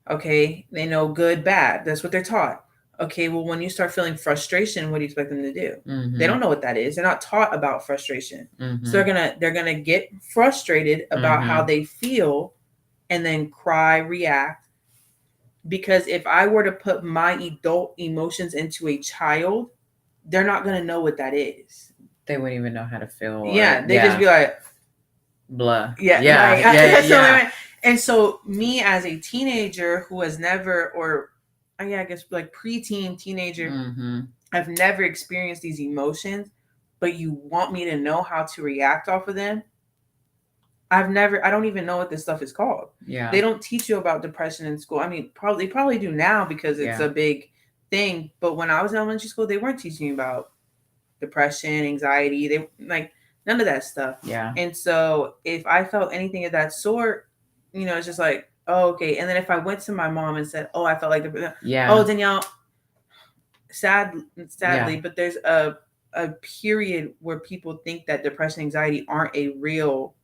Okay, they know good, bad. That's what they're taught. Okay, well, when you start feeling frustration, what do you expect them to do? They Mm-hmm. don't know what that is. They're not taught about frustration, so Mm-hmm. they're gonna get frustrated about how Mm-hmm. they feel, and then cry, react. Because if I were to put my adult emotions into a child, they're not gonna know what that is. They wouldn't even know how to feel, or Yeah, they just yeah, be like, blah. yeah, Yeah. like Yeah. so. Yeah. And so, me as a teenager who has never, or yeah, I guess like preteen teenager, Mm-hmm. I've never experienced these emotions, but you want me to know how to react off of them. I don't even know what this stuff is called. Yeah. They don't teach you about depression in school. I mean, probably do now because it's Yeah. a big thing. But when I was in elementary school, they weren't teaching you about depression, anxiety. They like none of that stuff. Yeah. And so if I felt anything of that sort, it's just like, oh, okay. And then if I went to my mom and said, oh, I felt like Yeah. oh, Danylle, sadly, Yeah. but there's a period where people think that depression, anxiety aren't a real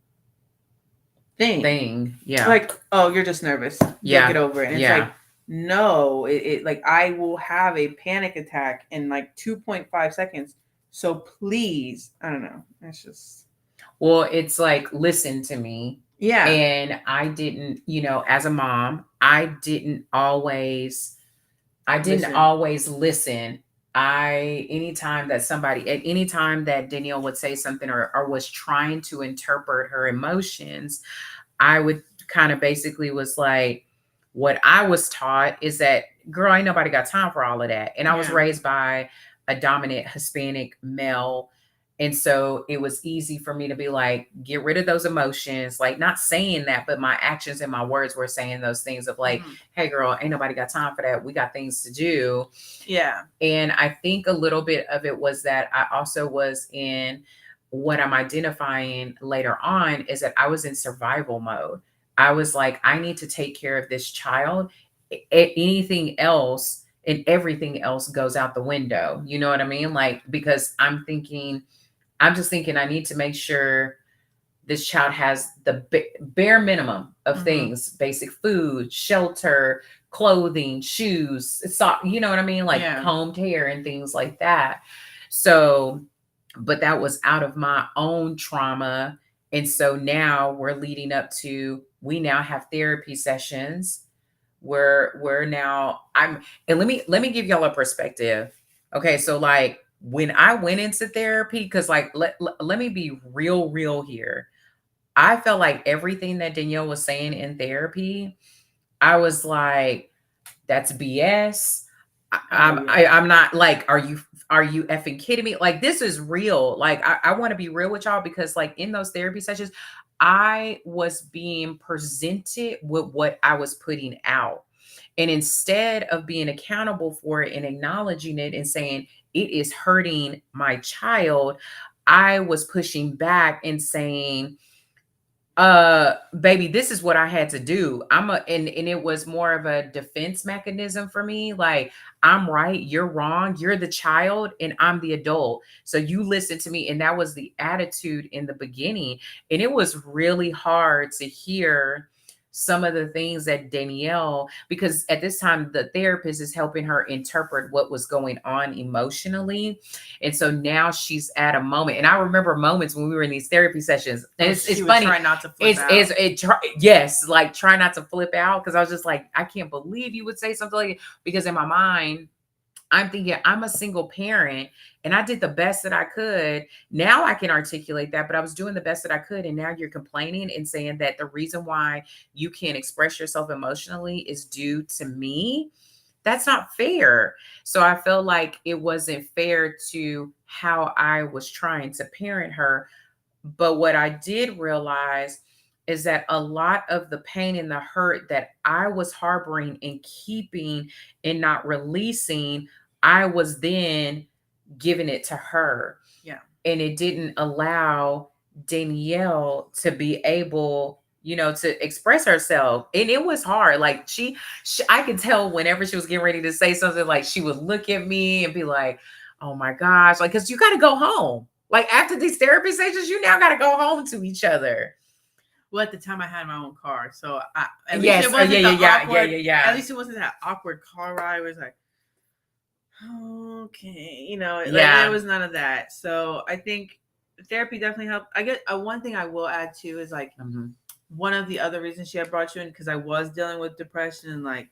thing. Yeah. Like, oh, you're just nervous. You'll Yeah. get over it. And it's Yeah. like, no, it like I will have a panic attack in like 2.5 seconds. So please, I don't know. It's just Well, it's like, listen to me. yeah. And I didn't, as a mom, I didn't Listen. always listen. Anytime that at any time that Danielle would say something, or was trying to interpret her emotions, I would kind of basically was like, what I was taught is that, girl, ain't nobody got time for all of that. And I was Yeah. raised by a dominant Hispanic male. And so it was easy for me to be like, get rid of those emotions. Like, not saying that, but my actions and my words were saying those things of like, hey, girl, ain't nobody got time for that. We got things to do. Yeah. And I think a little bit of it was that I also was in, what I'm identifying later on is that I was in survival mode. I was like, I need to take care of this child. Anything else and everything else goes out the window. You know what I mean? Like, because I'm just thinking I need to make sure this child has the bare minimum of things: basic food, shelter, clothing, shoes, you know what I mean? Like combed hair and things like that. So, but that was out of my own trauma. And so now we're leading up to, we now have therapy sessions where we're now and let me give y'all a perspective. Okay, so like when I went into therapy, because like let me be real here. I felt like everything that Danielle was saying in therapy, I was like, that's BS. I'm not like, are you effing kidding me? Like, this is real. Like, I want to be real with y'all, because like in those therapy sessions, I was being presented with what I was putting out. And instead of being accountable for it and acknowledging it and saying it is hurting my child, I was pushing back and saying, baby, this is what I had to do. And it was more of a defense mechanism for me. Like, I'm right, you're wrong, you're the child and I'm the adult, so you listen to me. And that was the attitude in the beginning. And it was really hard to hear some of the things that Danielle, because at this time the therapist is helping her interpret what was going on emotionally. And so now she's at a moment. And I remember moments when we were in these therapy sessions. And it's funny. Trying not to flip out. Yes, like try not to flip out. Because I was just like, I can't believe you would say something like it. Because in my mind, I'm thinking, I'm a single parent and I did the best that I could. Now I can articulate that, but I was doing the best that I could. And now you're complaining and saying that the reason why you can't express yourself emotionally is due to me. That's not fair. So I felt like it wasn't fair to how I was trying to parent her. But what I did realize is that a lot of the pain and the hurt that I was harboring and keeping and not releasing, I was then giving it to her. Yeah. And it didn't allow Danylle to be able, to express herself. And it was hard. Like I could tell whenever she was getting ready to say something, like she would look at me and be like, oh my gosh, like, cause you got to go home. Like after these therapy sessions, you now got to go home to each other. Well, at the time I had my own car, so at least Yes. it wasn't Yeah. At least it wasn't that awkward car ride where it's like, okay, like Yeah. there was none of that. So I think therapy definitely helped. I guess one thing I will add too is like one of the other reasons she had brought you in, because I was dealing with depression and like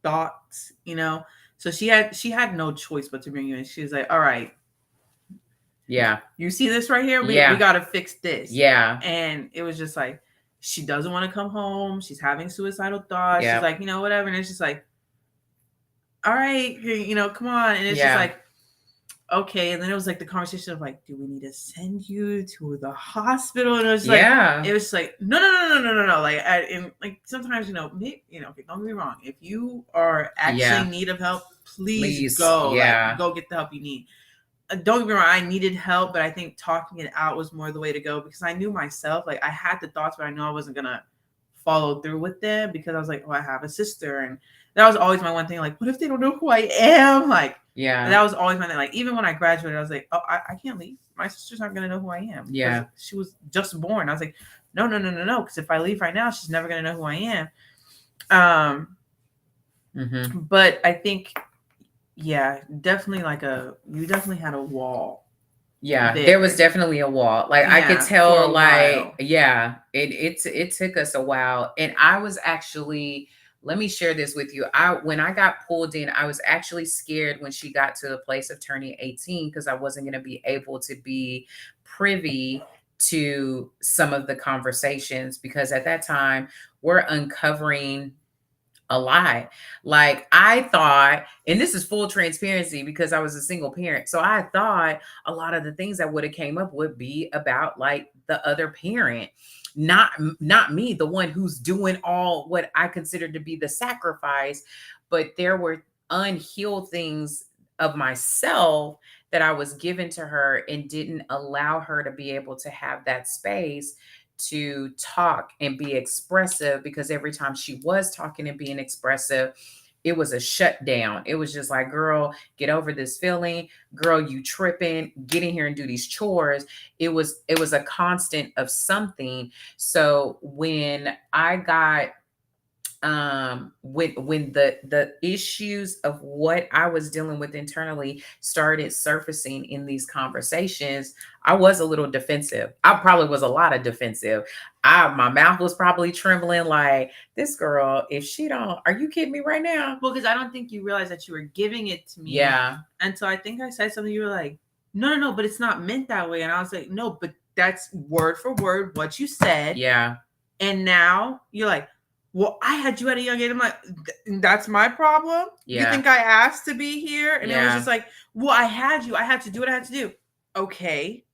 thoughts, So she had no choice but to bring you in. She was like, all right. Yeah. You see this right here? We got to fix this. Yeah. And it was just like, she doesn't want to come home. She's having suicidal thoughts. Yeah. She's like, whatever. And it's just like, all right, come on. And it's just like, okay. And then it was like the conversation of like, do we need to send you to the hospital? And it was like, it was like, no. Like, and like sometimes, okay, don't get me wrong. If you are actually in need of help, please go. Like, go get the help you need. Don't get me wrong, I needed help, but I think talking it out was more the way to go, because I knew myself, like I had the thoughts, but I know I wasn't gonna follow through with them, because I was like, oh, I have a sister, and that was always my one thing. Like, what if they don't know who I am? Like, that was always my thing. Like, even when I graduated, I was like, oh, I can't leave. My sister's not gonna know who I am. Yeah, she was just born. I was like, no, because if I leave right now, she's never gonna know who I am. But I think. Yeah, definitely you definitely had a wall. Yeah, there was definitely a wall. Like I could tell, like, it took us a while. And I was actually, let me share this with you. When I got pulled in, I was actually scared when she got to the place of turning 18, because I wasn't going to be able to be privy to some of the conversations, because at that time we're uncovering a lie. Like I thought, and this is full transparency because I was a single parent. So I thought a lot of the things that would have came up would be about like the other parent, not me, the one who's doing all what I considered to be the sacrifice. But there were unhealed things of myself that I was given to her and didn't allow her to be able to have that space to talk and be expressive, because every time she was talking and being expressive, it was a shutdown. It was just like, girl, get over this feeling. Girl, you tripping. Get in here and do these chores. It was a constant of something. So when I got when the issues of what I was dealing with internally started surfacing in these conversations, I was a little defensive. I probably was a lot of defensive. My mouth was probably trembling, like, this girl, if she don't, are you kidding me right now? Well, because I don't think you realized that you were giving it to me. Yeah. And so I think I said something, you were like, no, but it's not meant that way. And I was like, no, but that's word for word what you said. Yeah. And now you're like, well, I had you at a young age. I'm like, that's my problem? Yeah. You think I asked to be here? And it was just like, well, I had you. I had to do what I had to do. Okay.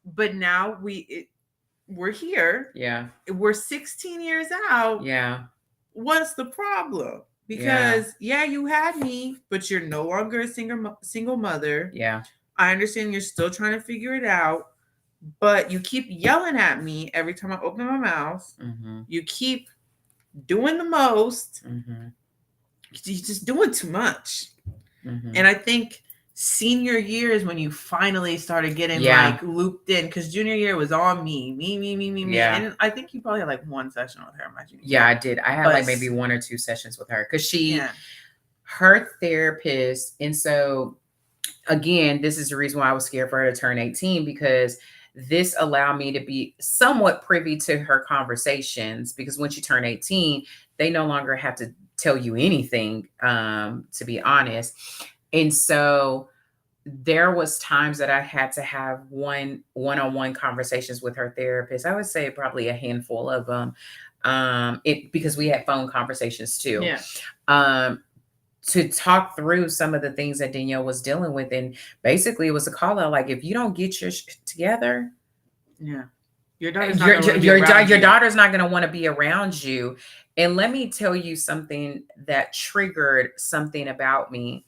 But now we're here. Yeah. We're 16 years out. Yeah. What's the problem? Because, you had me, but you're no longer a single mother. Yeah. I understand you're still trying to figure it out, but you keep yelling at me every time I open my mouth. Mm-hmm. You keep doing the most. Mm-hmm. You're just doing too much. Mm-hmm. And I think senior year is when you finally started getting like looped in, because junior year was all me. Yeah. And I think you probably had like one session with her. Yeah, I did. I had like maybe 1 or 2 sessions with her, because her therapist. And so again, this is the reason why I was scared for her to turn 18, because this allowed me to be somewhat privy to her conversations, because once you turn 18, they no longer have to tell you anything, to be honest. And so there was times that I had to have one-on-one conversations with her therapist. I would say probably a handful of them, because we had phone conversations too. Yeah. um, to talk through some of the things that Danylle was dealing with. And basically, it was a call out like, if you don't get your together, Yeah. Your daughter's not going to want to be around your you. daughter's not going to want to be around you. And let me tell you something that triggered something about me.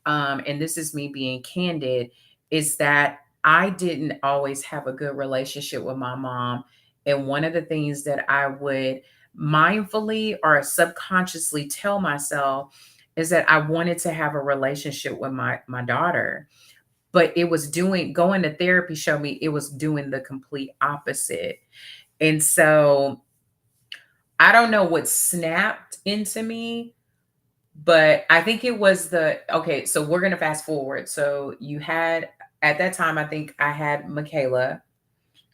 And this is me being candid, is that I didn't always have a good relationship with my mom. And one of the things that I would mindfully or subconsciously tell myself is that I wanted to have a relationship with my daughter. But it was going to therapy showed me it was doing the complete opposite. And so I don't know what snapped into me, but I think it was okay, so we're gonna fast forward. So you had at that time, I think I had Michaela.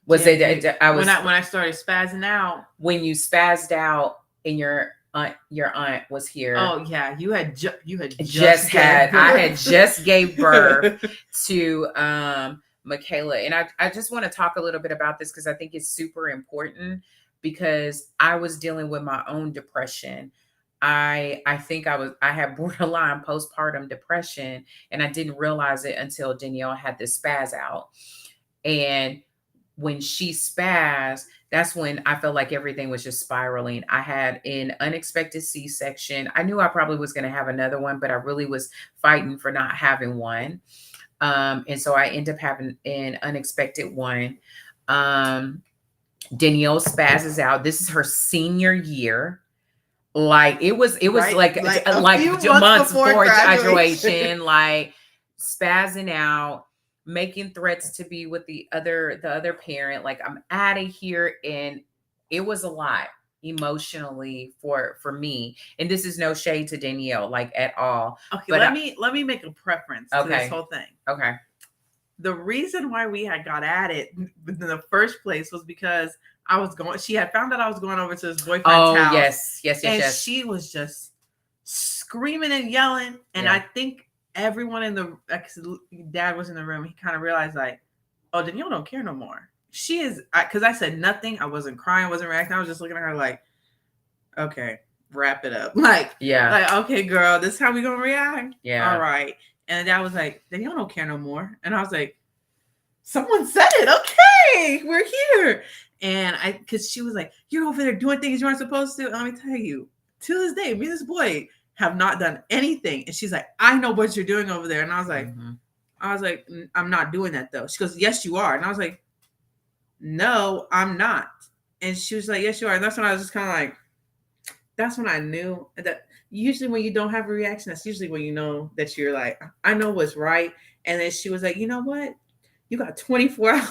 Was Yeah, it I was when I started spazzing out. when you spazzed out and your aunt was here. Oh yeah, you had I had just gave birth to Michaela. And I just want to talk a little bit about this because I think it's super important, because I was dealing with my own depression. I think I had borderline postpartum depression, and I didn't realize it until Danylle had this spaz out. And when she spazzed, that's when I felt like everything was just spiraling. I had an unexpected C-section. I knew I probably was going to have another one, but I really was fighting for not having one. And so I ended up having an unexpected one. Danylle spazzes out. This is her senior year. Like it was Right? like a few months before before graduation. graduation, like spazzing out, making threats to be with the other parent, like I'm out of here. And it was a lot emotionally for me. And this is no shade to Danylle, like at all. Okay, But let me make a preference to this whole thing. Okay. The reason why we had got at it in the first place was because she had found out I was going over to his boyfriend's house. Yes. She was just screaming and yelling. And Yeah. I think everyone in the dad was in the room. He kind of realized like, oh, Danylle don't care no more. She is, because I said nothing. I wasn't crying, I wasn't reacting. I was just looking at her like, okay, wrap it up. Like, okay, girl, this is how we gonna react. Yeah. All right. And the dad was like, Danylle don't care no more. And I was like, someone said it. Okay, we're here. And because she was like, you're over there doing things you aren't supposed to. And let me tell you, to this day, me and this boy have not done anything. And she's like, I know what you're doing over there. And I was like, I'm not doing that though. She goes, yes, you are. And I was like, no, I'm not. And she was like, yes, you are. And that's when I was just kind of like, that's when I knew that usually when you don't have a reaction, that's usually when you know that you're like, I know what's right. And then she was like, you know what? You got 24 hours.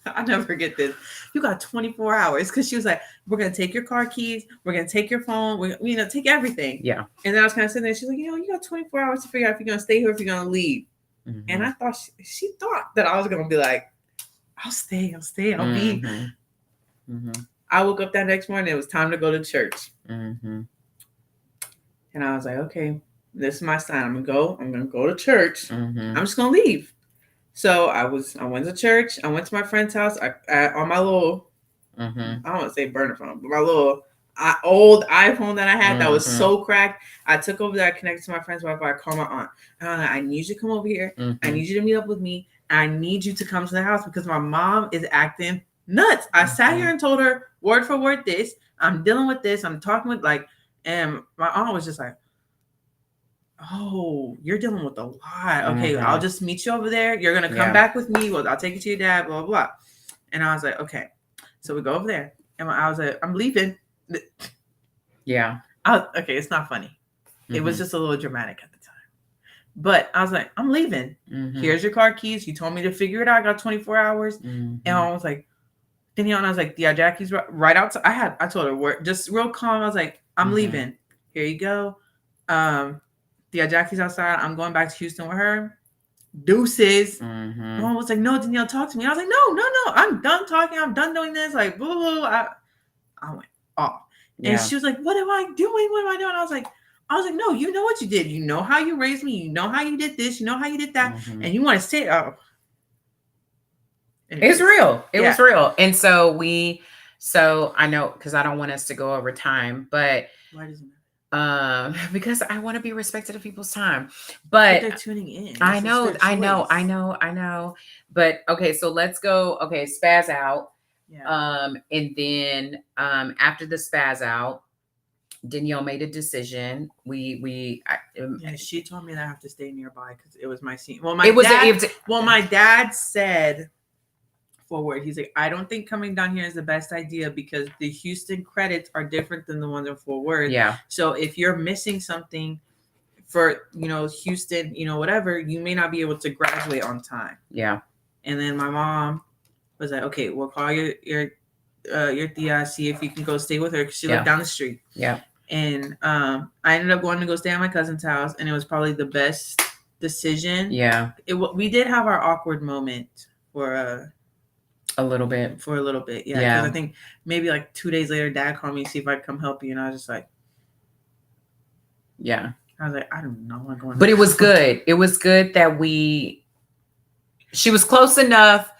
I'll never forget this. You got 24 hours. Because she was like, we're going to take your car keys. We're going to take your phone. We're going to take everything. Yeah. And then I was kind of sitting there. She's like, you got 24 hours to figure out if you're going to stay here or if you're going to leave. Mm-hmm. And I thought she thought that I was going to be like, I'll stay. I'll be. Mm-hmm. I woke up that next morning. It was time to go to church. Mm-hmm. And I was like, okay, this is my sign. I'm going to go to church. Mm-hmm. I'm just going to leave. So I went to church. I went to my friend's house. On my little, I don't want to say burner phone, but my little old iPhone that I had that was so cracked. I took over there. I connected to my friend's Wi-Fi. I called my aunt. And I'm like, I need you to come over here. I need you to meet up with me. And I need you to come to the house because my mom is acting nuts. I sat here and told her word for word this. I'm dealing with this. I'm talking with and my aunt was just like, oh, you're dealing with a lot. Okay, I'll just meet you over there. You're going to come back with me. Well, I'll take you to your dad, blah, blah, blah. And I was like, okay. So we go over there. And I was like, I'm leaving. Yeah. Okay, it's not funny. It was just a little dramatic at the time. But I was like, I'm leaving. Here's your car keys. You told me to figure it out. I got 24 hours. And I was like, Danylle, and I was like, yeah, Jackie's right outside. I told her, just real calm. I was like, I'm leaving. Here you go. Yeah, Jackie's outside. I'm going back to Houston with her. Deuces. Mom was like, no, Danylle, talk to me. I was like, no. I'm done talking. I'm done doing this. Like, blah, blah, blah. I went off. And she was like, what am I doing? What am I doing? I was like, no, you know what you did. You know how you raised me. You know how you did this. You know how you did that. And you want to say, oh. It's real. It was real. And so I know, because I don't want us to go over time, but why does it matter? because I want to be respected of people's time. But But they're tuning in. I This is know, their I know, I choice. know, I know. But okay, so let's go. Okay, spaz out. Yeah. And then after the spaz out, Danylle made a decision. Yeah, she told me that I have to stay nearby because it was my scene. Well, it was my dad said forward. He's like, I don't think coming down here is the best idea because the Houston credits are different than the ones in Fort Worth. yeah, So if you're missing something for Houston, whatever, you may not be able to graduate on time. yeah. And then my mom was like, okay, we'll call your tia, see if you can go stay with her because she lived down the street. Yeah. And I ended up going to go stay at my cousin's house, and it was probably the best decision. Yeah. We did have our awkward moment for a little bit. Yeah, because I think maybe like 2 days later, Dad called me to see if I'd come help you, and I was just like, yeah. I was like, I don't know. I'm going. But it was good. It was good that she was close enough,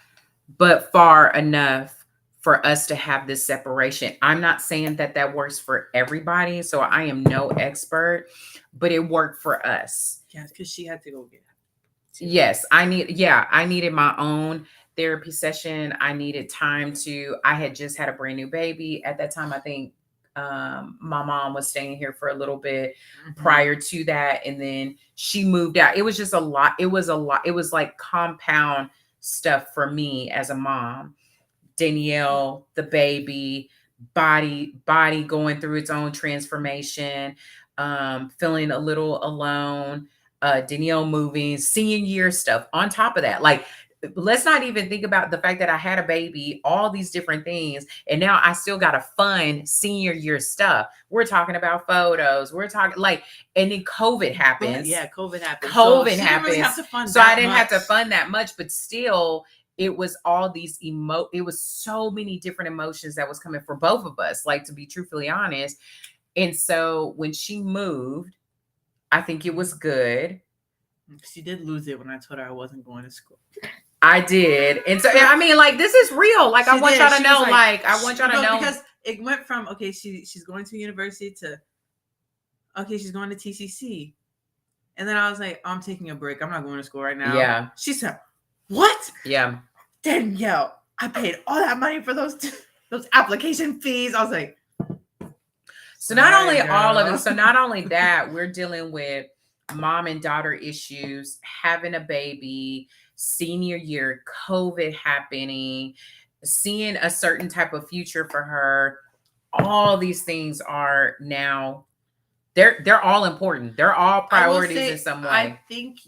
but far enough for us to have this separation. I'm not saying that works for everybody, so I am no expert, but it worked for us. Yeah, because she had to go get it. Yes, I needed my own therapy session. I needed time I had just had a brand new baby at that time. I think my mom was staying here for a little bit prior to that, and then she moved out. It was just a lot. It was like compound stuff for me as a mom. Danylle, the baby, body going through its own transformation, feeling a little alone, Danylle moving, senior year stuff on top of that. Like, let's not even think about the fact that I had a baby, all these different things, and now I still got to fund senior year stuff. We're talking about photos. We're talking and then COVID happens. Yeah, COVID happens. COVID so happens. Really have to fund so I didn't much. have to fund that much, but still, it was all these it was so many different emotions that was coming for both of us, like, to be truthfully honest. And so when she moved, I think it was good. She did lose it when I told her I wasn't going to school. I did. And so, I mean, like, this is real. Like, I want y'all to know, I want y'all to know. Because it went from, okay, she's going to university to, okay, she's going to TCC. And then I was like, I'm taking a break. I'm not going to school right now. Yeah. She said, what? Yeah. Danylle, I paid all that money for those application fees. I was like, so not only all of it, so not only that, we're dealing with mom and daughter issues, having a baby, senior year, COVID happening, seeing a certain type of future for her. All these things are now, they're all important. They're all priorities in some way. I think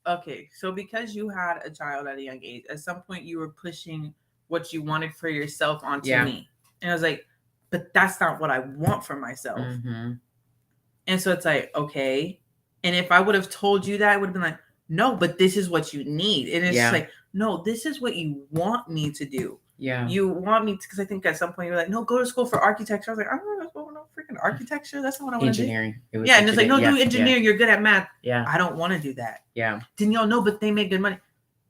okay, so because you had a child at a young age, at some point you were pushing what you wanted for yourself onto me. And I was like, but that's not what I want for myself. Mm-hmm. And so it's like, okay. And if I would have told you that, I would have been like, no, but this is what you need. And it's just like, no, this is what you want me to do. Yeah. You want me to, because I think at some point you're like, no, go to school for architecture. I was like, I don't want to go for no freaking architecture. That's not what I want to do. Engineering. Yeah, and it's like, no, do engineering. You're good at math. Yeah. I don't want to do that. Yeah. Danylle, no, but they make good money.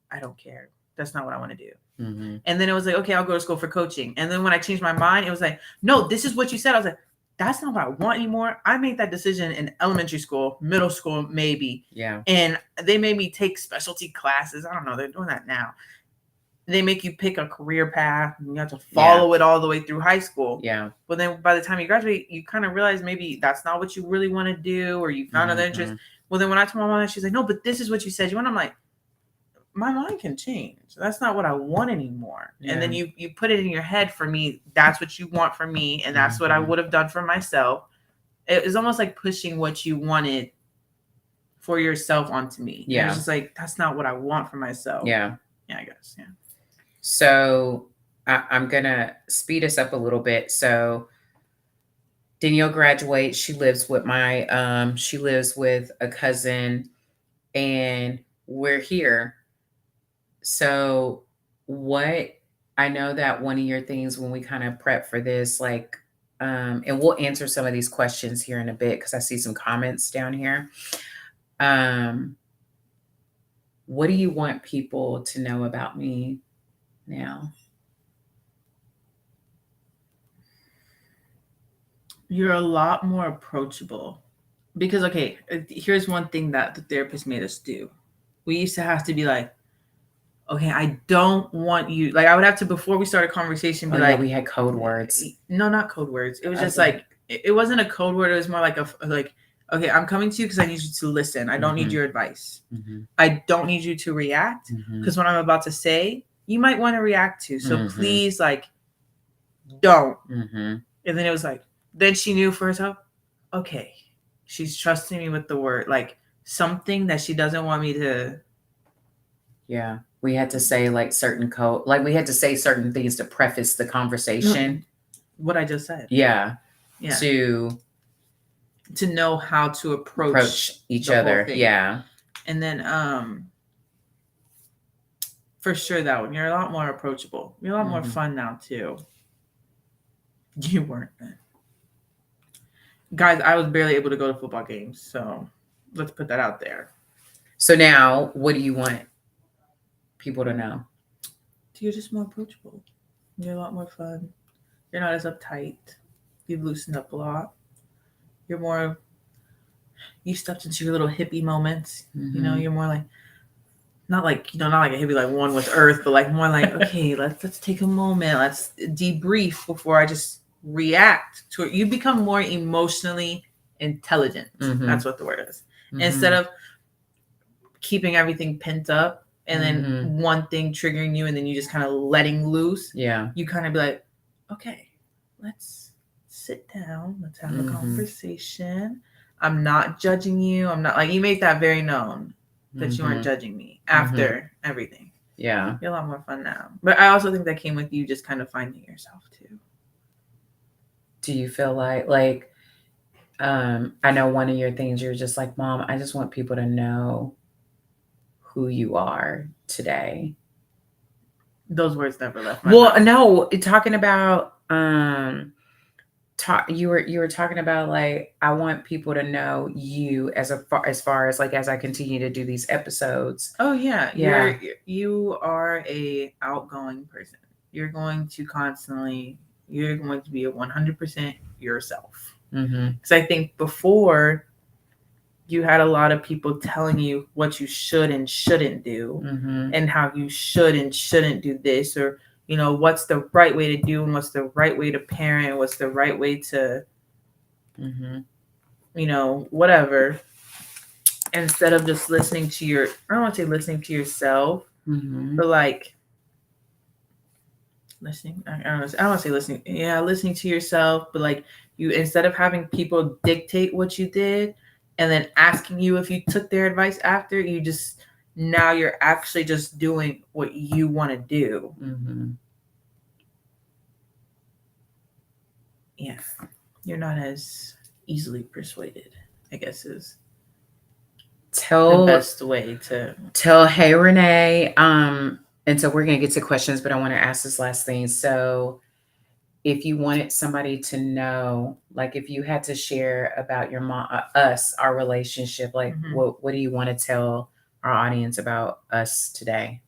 I don't care. That's not what I want to do. Mm-hmm. And then it was like, okay, I'll go to school for coaching. And then when I changed my mind, it was like, no, this is what you said. I was like, that's not what I want anymore. I made that decision in elementary school, middle school, maybe. Yeah. And they made me take specialty classes. I don't know. They're doing that now. They make you pick a career path and you have to follow it all the way through high school. Yeah. But then by the time you graduate, you kind of realize maybe that's not what you really want to do, or you found other interest. Well, then when I told my mom, she's like, no, but this is what you said you want. I'm like, my mind can change. That's not what I want anymore. Yeah. And then you put it in your head, for me, that's what you want for me. And that's what I would have done for myself. It was almost like pushing what you wanted for yourself onto me. Yeah. And it's just like, that's not what I want for myself. Yeah. Yeah, I guess. Yeah. So I'm going to speed us up a little bit. So Danylle graduates. She lives with she lives with a cousin, and we're here. So I know that one of your things when we kind of prep for this, like, and we'll answer some of these questions here in a bit, because I see some comments down here. What do you want people to know about me now? You're a lot more approachable. Because, okay, here's one thing that the therapist made us do. We used to have to be like, okay, I don't want you. Like, I would have to, before we start a conversation, be Oh yeah, like, we had code words. no, not code words. It was just Okay. like, it wasn't a code word. It was more like like, okay, I'm coming to you because I need you to listen. I don't need your advice. I don't need you to react because what I'm about to say, you might want to react to. So please, like, don't. And then it was like, then she knew for herself, okay, she's trusting me with the word, like something that she doesn't want me to. Yeah. We had to say like certain code, like we had to say certain things to preface the conversation. What I just said. Yeah. Yeah. To know how to approach each the whole other. thing. Yeah. And then for sure that one, you're a lot more approachable. You're a lot more fun now too. You weren't then. Guys, I was barely able to go to football games, so let's put that out there. So now, what do you want people to know? You're just more approachable. You're a lot more fun. You're not as uptight. You've loosened up a lot. You're more. You stepped into your little hippie moments. You know, you're more like, not like a hippie like one with Earth, but like more like, okay, let's take a moment. Let's debrief before I just react to it. You become more emotionally intelligent. That's what the word is. Instead of keeping everything pent up and then one thing triggering you and then you just kind of letting loose. Yeah. You kind of be like, okay, let's sit down. Let's have a conversation. I'm not judging you. I'm not, like, you made that very known that you weren't judging me after everything. Yeah. You're a lot more fun now. But I also think that came with you just kind of finding yourself too. Do you feel like I know one of your things, you're just like, Mom, I just want people to know who you are today. Those words never left my mouth. mouth. No, talking about you were talking about like, I want people to know you as far as like as I continue to do these episodes. Oh yeah. You are a outgoing person. You're going to be a 100% yourself. Because I think before you had a lot of people telling you what you should and shouldn't do and how you should and shouldn't do this, or, you know, what's the right way to do and what's the right way to parent, what's the right way to, you know, whatever. Instead of just listening to I don't want to say listening to yourself, but like listening, I don't want to say listening. Yeah, listening to yourself, but like you, instead of having people dictate what you did and then asking you if you took their advice after, now you're actually just doing what you want to do. Yeah. You're not as easily persuaded, I guess, is the best way to tell. Hey, Renee. And so we're going to get to questions, but I want to ask this last thing. So if you wanted somebody to know, like if you had to share about your mom, our relationship, like what do you want to tell our audience about us today?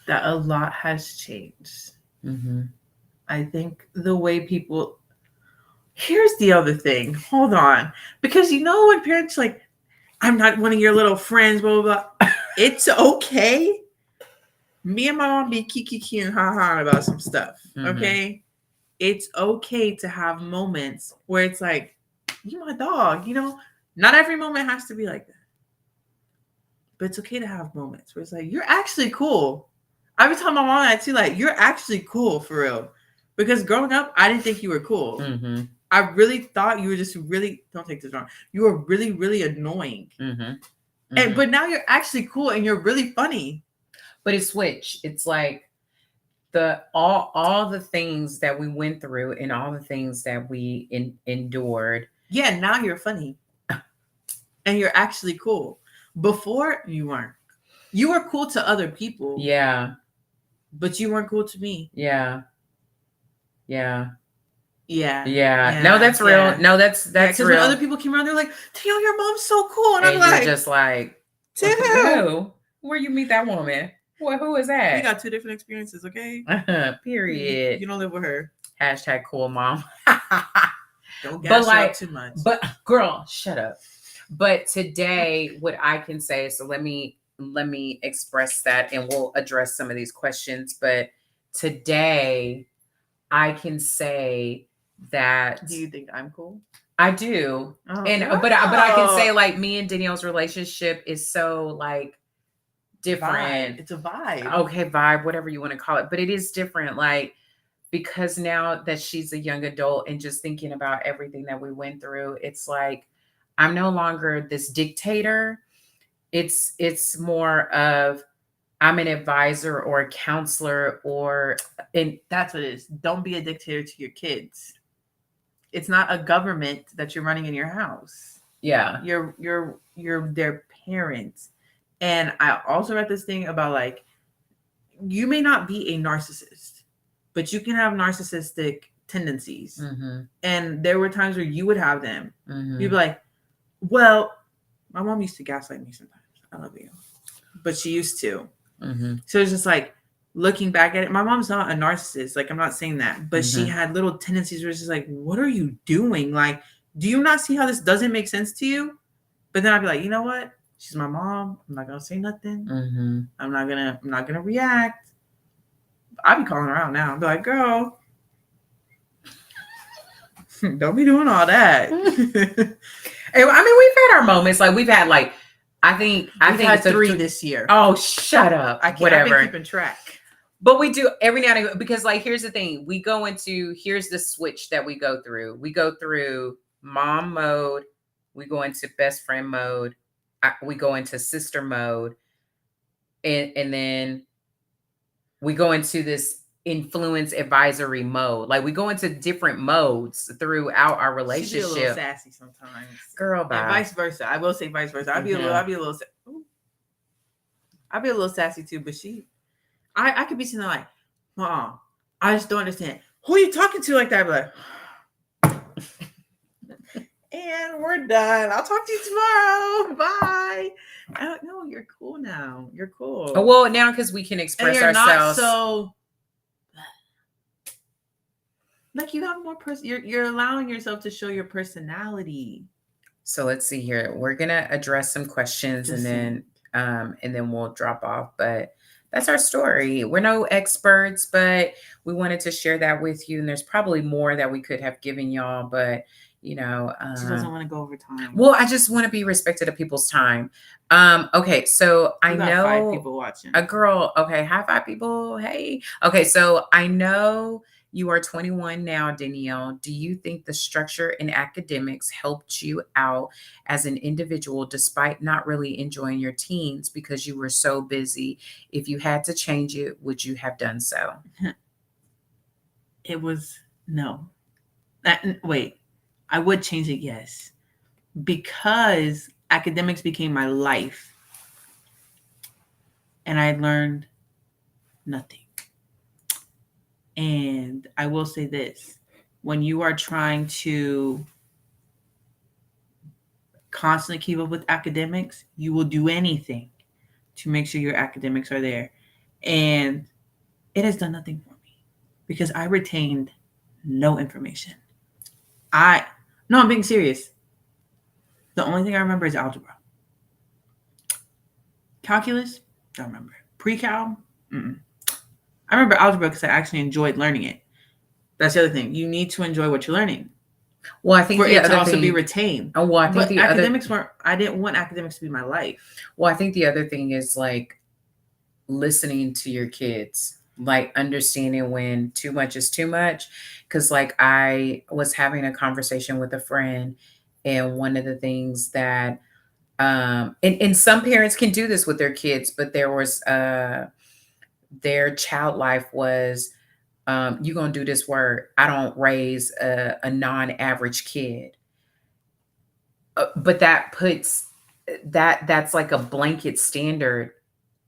That a lot has changed. I think the way people. Here's the other thing. Hold on. Because you know when parents like, I'm not one of your little friends, blah, blah, blah. It's okay. Me and my mom be kiki and ha about some stuff. Okay? It's okay to have moments where it's like, you my dog, you know? Not every moment has to be like that. But it's okay to have moments where it's like, you're actually cool. I was telling my mom that too, like, you're actually cool for real. Because growing up, I didn't think you were cool. I really thought you were just really, don't take this wrong, you were really, really annoying. But now you're actually cool and you're really funny. But it's switch. It's like all the things that we went through and all the things that we endured. Yeah, now you're funny. And you're actually cool. Before, you weren't. You were cool to other people. Yeah. But you weren't cool to me. Yeah. Yeah. Yeah. Yeah. No, that's real. Yeah. No, that's real. When other people came around, they're like, Danylle, your mom's so cool. And I'm like, you're just like, who? Where you meet that woman? Well, who is We that? got two different experiences, okay? Period. You don't live with her. Hashtag cool mom. Don't But gas her up like, too much. but girl, shut up. But today, what I can say, so let me express that, and we'll address some of these questions. But today, I can say that Do you think I'm cool? I do, Oh, and but I can say wow. like me and Danielle's relationship is so like different. Vibe. It's a vibe. Okay, vibe, whatever you want to call it, but it is different. Like because now that she's a young adult and just thinking about everything that we went through, it's like I'm no longer this dictator. It's more of I'm an advisor or a counselor or in That's what it is. Don't be a dictator to your kids. It's not a government that you're running in your house. yeah. You're their parents. And I also read this thing about like you may not be a narcissist, but you can have narcissistic tendencies. Mm-hmm. And there were times where you would have them. Mm-hmm. You'd be like, well, my mom used to gaslight me sometimes. I love you. But she used to. Mm-hmm. So it's just like looking back at it, my mom's not a narcissist. Like, I'm not saying that. But she had little tendencies where it's just like, what are you doing? Like, do you not see how this doesn't make sense to you? But then I'd be like, you know what? She's my mom. I'm not gonna say nothing. Mm-hmm. I'm not gonna react. I'll be calling her out now. I'll be like, girl, don't be doing all that. I mean, we've had our moments. Like we've had like I think We've had it's a 3 this year. Oh, shut up. I can't. Whatever. I've been keeping track. But we do every now and then because like here's the thing. We go into here's the switch that we go through. We go through mom mode, we go into best friend mode, we go into sister mode, and then we go into this influence advisory mode. Like we go into different modes throughout our She be a relationship. little sassy sometimes. Girl, And bye. vice versa. I will say vice versa. I'd be a little sassy too, but I could be sitting there like, Mom, I just don't understand. Who are you talking to like that? I'd be like, and we're done. I'll talk to you tomorrow. Bye. I don't know. You're cool now. You're cool. Well, now because we can express and you're ourselves. not so like you have more you're allowing yourself to show your personality. So let's see here. We're gonna address some questions Just and then we'll drop off. But that's our story. We're no experts, but we wanted to share that with you. And there's probably more that we could have given y'all, but you know, she doesn't want to go over time. Well, I just want to be respected of people's time. Okay, so I know 5 people watching. A girl. Okay, hi 5 people. Hey. Okay, so I know you are 21 now, Danylle. Do you think the structure in academics helped you out as an individual despite not really enjoying your teens because you were so busy? If you had to change it, would you have done so? It was no. Wait, I would change it, yes. Because academics became my life. And I learned nothing. And I will say this. When you are trying to constantly keep up with academics, you will do anything to make sure your academics are there. And it has done nothing for me because I retained no information. I'm being serious. The only thing I remember is algebra. Calculus, don't remember. Pre-cal, I remember algebra because I actually enjoyed learning it. That's the other thing. You need to enjoy what you're learning. Well, I think for the it other to also thing, be retained. Oh, well, I think but the academics other, weren't. I didn't want academics to be my life. Well, I think the other thing is like listening to your kids, like understanding when too much is too much. Because like I was having a conversation with a friend, and one of the things that and some parents can do this with their kids, but there was their child life was you're gonna do this work. I don't raise a non-average kid. But that puts that's like a blanket standard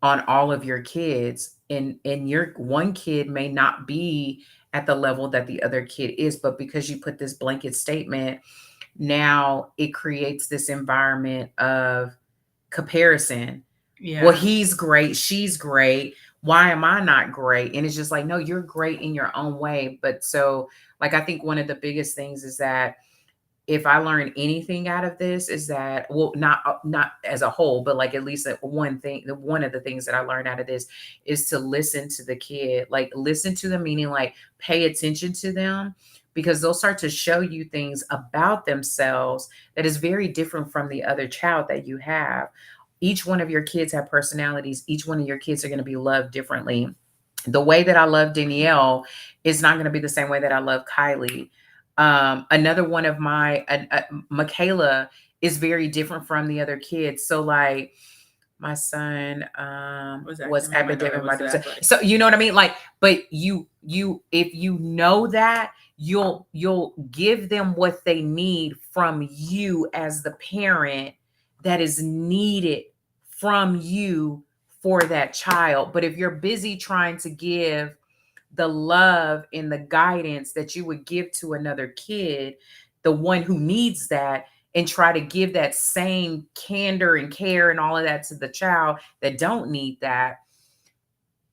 on all of your kids, and your one kid may not be at the level that the other kid is, but because you put this blanket statement, now it creates this environment of comparison. Yeah. Well, he's great, she's great. Why am I not great? And it's just like, no, you're great in your own way. But so, like, I think one of the biggest things is that if I learn anything out of this is that, well, not as a whole, but like at least one thing, one of the things that I learned out of this is to listen to the kid, like listen to them, meaning like pay attention to them, because they'll start to show you things about themselves that is very different from the other child that you have. Each one of your kids have personalities. Each one of your kids are going to be loved differently. The way that I love Danielle is not going to be the same way that I love Kylie. Another one of my Michaela is very different from the other kids. So like my son was daughter epidemic was Martinez. athletic. So you know what I mean? Like, but you if you know that, you'll give them what they need from you as the parent that is needed from you for that child. But if you're busy trying to give the love and the guidance that you would give to another kid, the one who needs that, and try to give that same candor and care and all of that to the child that don't need that,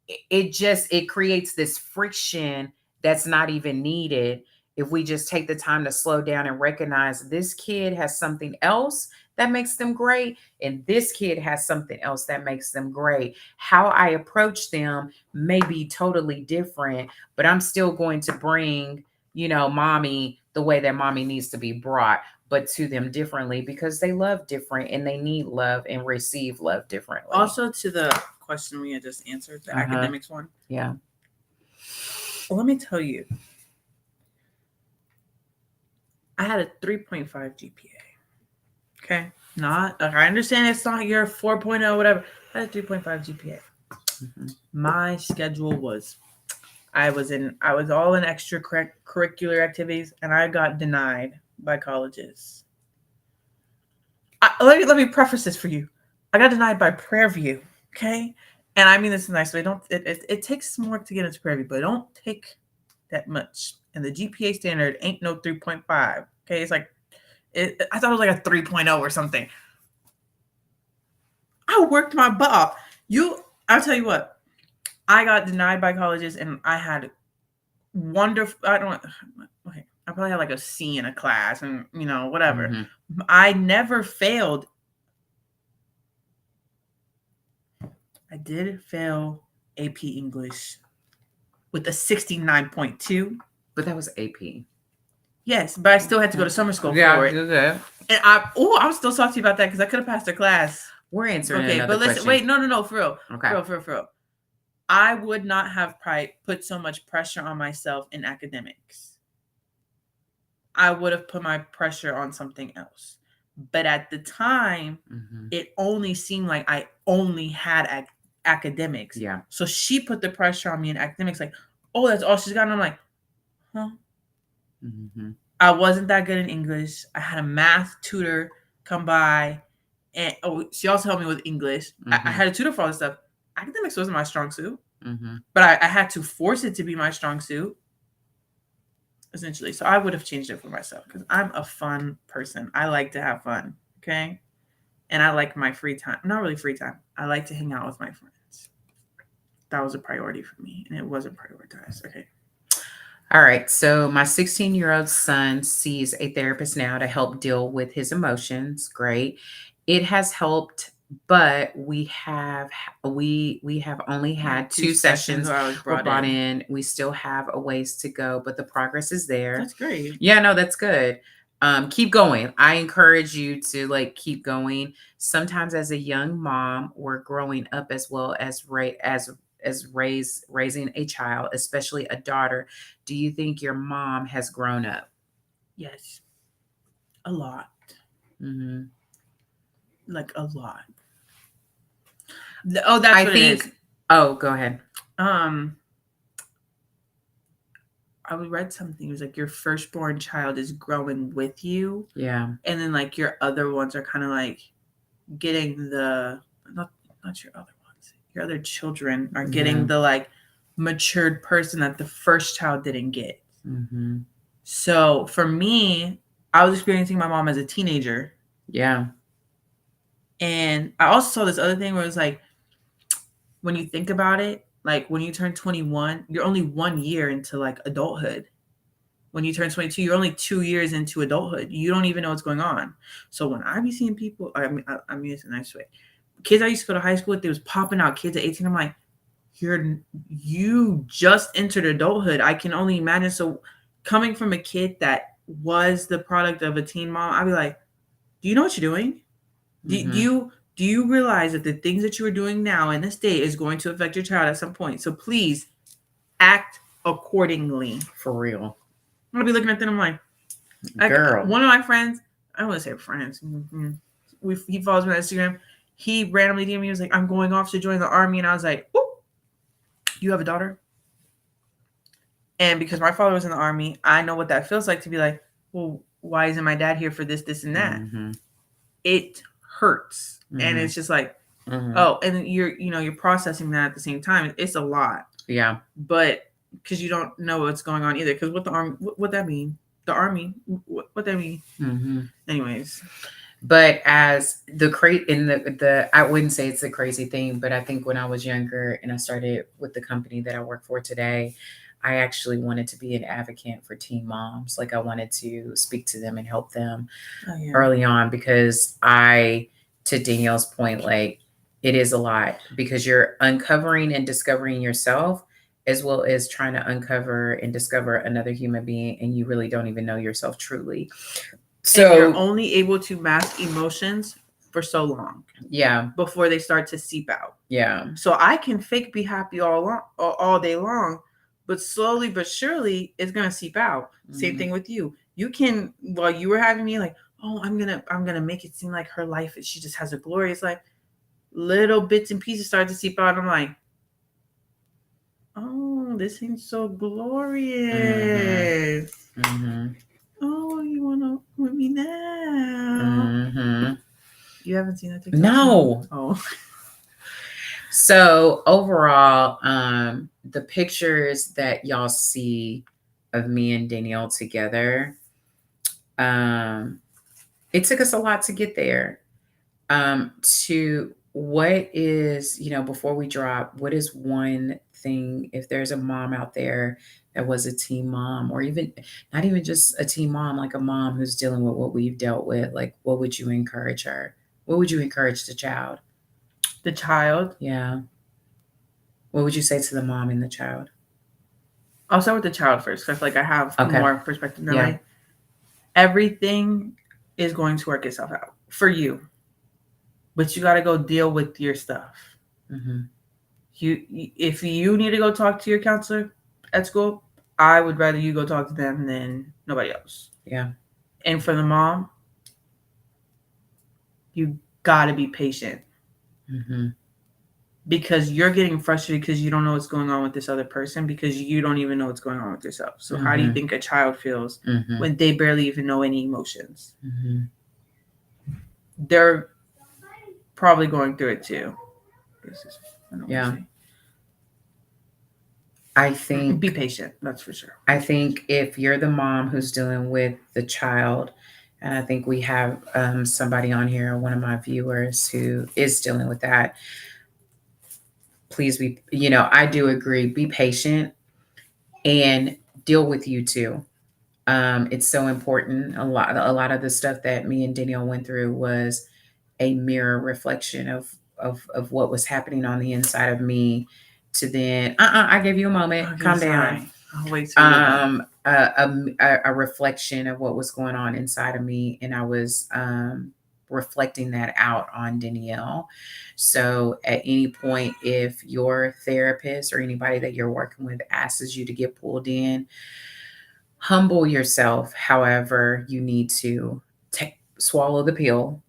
it creates this friction that's not even needed if we just take the time to slow down and recognize this kid has something else that makes them great and this kid has something else that makes them great. How I approach them may be totally different, but I'm still going to bring, mommy the way that mommy needs to be brought, but to them differently because they love different and they need love and receive love differently. Also, to the question we had just answered, the academics one. Yeah. Well, let me tell you, I had a 3.5 GPA. Okay, not like, I understand it's not your 4.0 whatever. I had a 3.5 GPA. Mm-hmm. My schedule was, I was all in extracurricular activities, and I got denied by colleges. Let me preface this for you. I got denied by Prairie View. Okay, and I mean this nicely. It takes more to get into Prairie View, but it don't take that much. And the GPA standard ain't no 3.5. Okay, it's like I thought it was like a 3.0 or something. I worked my butt off. I'll tell you what. I got denied by colleges, and I had wonderful. Okay, I probably had like a C in a class, and whatever. Mm-hmm. I never failed. I did fail AP English with a 69.2. But that was AP. Yes, but I still had to go to summer school for it. Yeah. And I'm still salty about that because I could have passed the class. We're answering Okay, another but listen, question. wait, no, for real. Okay. For real. I would not have put so much pressure on myself in academics. I would have put my pressure on something else. But at the time, it only seemed like I only had academics. Yeah. So she put the pressure on me in academics, like, oh, that's all she's got. And I'm like, huh? Mm-hmm. I wasn't that good in English. I had a math tutor come by, and she also helped me with English. Mm-hmm. I had a tutor for all this stuff. Academics wasn't my strong suit, but I had to force it to be my strong suit, essentially. So I would have changed it for myself because I'm a fun person. I like to have fun, okay? And I like my free time. Not really free time. I like to hang out with my friends. That was a priority for me, and it wasn't prioritized. Okay. All right. So my 16-year-old son sees a therapist now to help deal with his emotions. Great. It has helped, but we have only had two sessions were brought in. We still have a ways to go, but the progress is there. That's great. Yeah, no, that's good. Keep going. I encourage you to keep going. Sometimes as a young mom, we're growing up as well as raising a child, especially a daughter. Do you think your mom has grown up? Yes, a lot. Mm-hmm. Like a lot. Oh, that's I what think. it is. Oh, go ahead. I read something. It was like your firstborn child is growing with you. Yeah. And then your other ones are kind of like getting the not your other ones. Your other children are getting the matured person that the first child didn't get. Mm-hmm. So for me, I was experiencing my mom as a teenager. Yeah. And I also saw this other thing where it was like, when you think about it, like when you turn 21, you're only 1 year into like adulthood. When you turn 22, you're only 2 years into adulthood. You don't even know what's going on. So when I be seeing people, I mean it's a nice way. Kids I used to go to high school with, they was popping out kids at 18. I'm like, you just entered adulthood. I can only imagine. So coming from a kid that was the product of a teen mom, I'd be like, do you know what you're doing? Do you realize that the things that you are doing now in this day is going to affect your child at some point? So please act accordingly. For real. I'm gonna be looking at them. I'm like, Girl. one of my friends, I don't want to say friends. He follows me on Instagram. He randomly DM'd me. He was like, I'm going off to join the army. And I was like, oh, you have a daughter? And because my father was in the army, I know what that feels like to be like, well, why isn't my dad here for this, this, and that? It hurts. And it's just like, oh, and you're processing that at the same time. It's a lot. Yeah. But because you don't know what's going on either. Because what the army, what that mean? The army, what that mean? Anyways. But as the I wouldn't say it's a crazy thing, but I think when I was younger and I started with the company that I work for today, I actually wanted to be an advocate for teen moms. Like I wanted to speak to them and help them early on because to Danielle's point, like it is a lot because you're uncovering and discovering yourself as well as trying to uncover and discover another human being, and you really don't even know yourself truly. So and you're only able to mask emotions for so long. Yeah. Before they start to seep out. Yeah. So I can fake be happy all day long, but slowly but surely it's gonna seep out. Same thing with you. You can, while you were having me like, oh, I'm gonna make it seem like her life, she just has a glory. It's like little bits and pieces start to seep out. I'm like, oh, this ain't so glorious. Oh, you wanna with me now? You haven't seen that TikTok? No. Oh. So overall, the pictures that y'all see of me and Danylle together, it took us a lot to get there. To what is, before we drop, what is one thing, if there's a mom out there that was a teen mom, or even not even just a teen mom, like a mom who's dealing with what we've dealt with, like what would you encourage her? What would you encourage the child? The child? Yeah. What would you say to the mom and the child? I'll start with the child first because I feel like I have more perspective than Yeah. Everything is going to work itself out for you, but you got to go deal with your stuff. If you need to go talk to your counselor at school, I would rather you go talk to them than nobody else. Yeah. And for the mom, you got to be patient. Because you're getting frustrated because you don't know what's going on with this other person because you don't even know what's going on with yourself. So how do you think a child feels when they barely even know any emotions? They're probably going through it too. Yeah. I think be patient. That's for sure. I think if you're the mom who's dealing with the child, and I think we have somebody on here, one of my viewers who is dealing with that. Please be, I do agree. Be patient and deal with you too. It's so important. A lot of the stuff that me and Danylle went through was a mirror reflection of what was happening on the inside of me. To then, I gave you a moment. Okay, calm down. I'll wait A reflection of what was going on inside of me, and I was reflecting that out on Danylle. So at any point, if your therapist or anybody that you're working with asks you to get pulled in, humble yourself however you need to. Swallow the pill.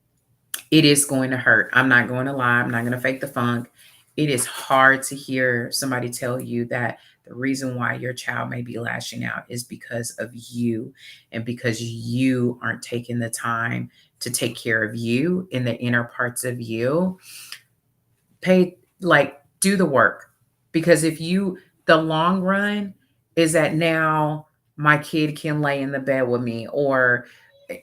It is going to hurt. I'm not going to lie. I'm not going to fake the funk. It is hard to hear somebody tell you that the reason why your child may be lashing out is because of you and because you aren't taking the time to take care of you in the inner parts of you. Do the work. Because the long run is that now my kid can lay in the bed with me, or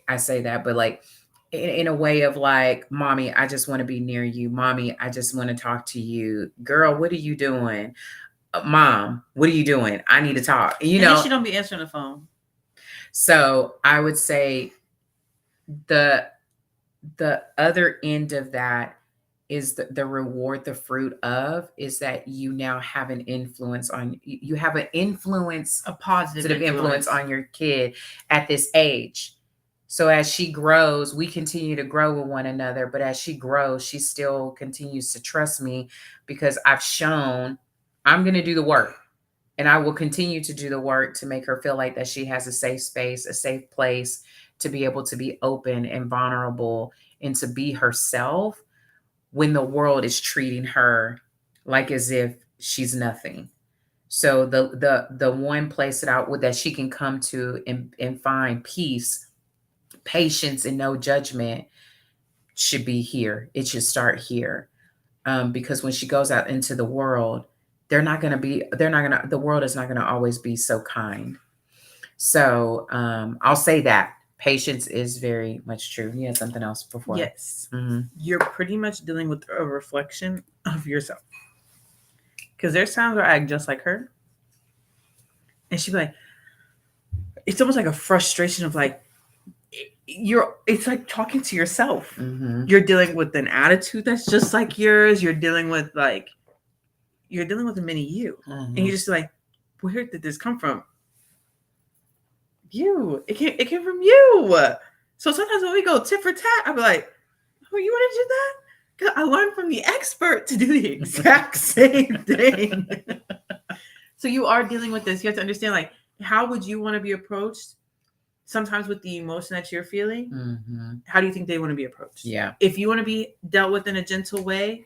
I say that, but like in a way of like, mommy, I just want to be near you. Mommy, I just want to talk to you. Girl, what are you doing? Mom, what are you doing? I need to talk. And then she don't be answering the phone. So I would say the the other end of that is the reward, the fruit of is that you now have an influence on you have an influence, A positive influence on your kid at this age. So as she grows, we continue to grow with one another, but as she grows, she still continues to trust me because I've shown I'm going to do the work, and I will continue to do the work to make her feel like that she has a safe space, a safe place to be able to be open and vulnerable and to be herself when the world is treating her like as if she's nothing. So the one place that that she can come to and find peace, patience, and no judgment should be here. It should start here. Because when she goes out into the world, the world is not going to always be so kind. So I'll say that patience is very much true. You had something else before? Yes. Mm-hmm. You're pretty much dealing with a reflection of yourself. Because there's times where I act just like her. And she'd be like, it's almost like a frustration of like, it's like talking to yourself. Mm-hmm. You're dealing with an attitude that's just like yours. You're dealing with a mini you. Mm-hmm. And you're just like, where did this come from? You. It came from you. So sometimes when we go tit for tat, I'll be like, oh, you want to do that? Because I learned from the expert to do the exact same thing. So you are dealing with this. You have to understand, like, how would you want to be approached? Sometimes with the emotion that you're feeling, Mm-hmm. how do you think they want to be approached? Yeah. If you want to be dealt with in a gentle way,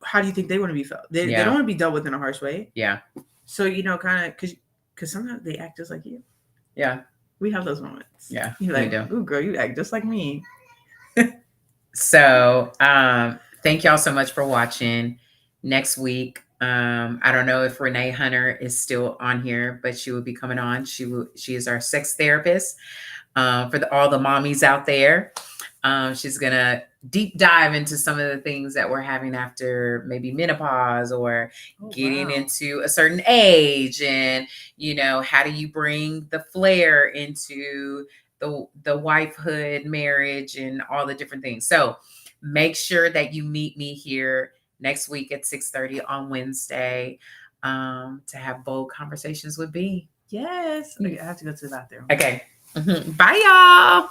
how do you think they want to be felt? They don't want to be dealt with in a harsh way. Yeah. So, kind of, because sometimes they act just like you. Yeah. We have those moments. Yeah. You're like, we do. ooh, girl, you act just like me. So thank y'all so much for watching. Next week, I don't know if Renee Hunter is still on here, but she will be coming on. She is our sex therapist for all the mommies out there. She's gonna deep dive into some of the things that we're having after maybe menopause or getting into a certain age, and how do you bring the flair into the wifehood, marriage, and all the different things. So make sure that you meet me here next week at 6:30 on Wednesday to have bold conversations with B. Yes. I have to go to the bathroom. Okay. Bye, y'all.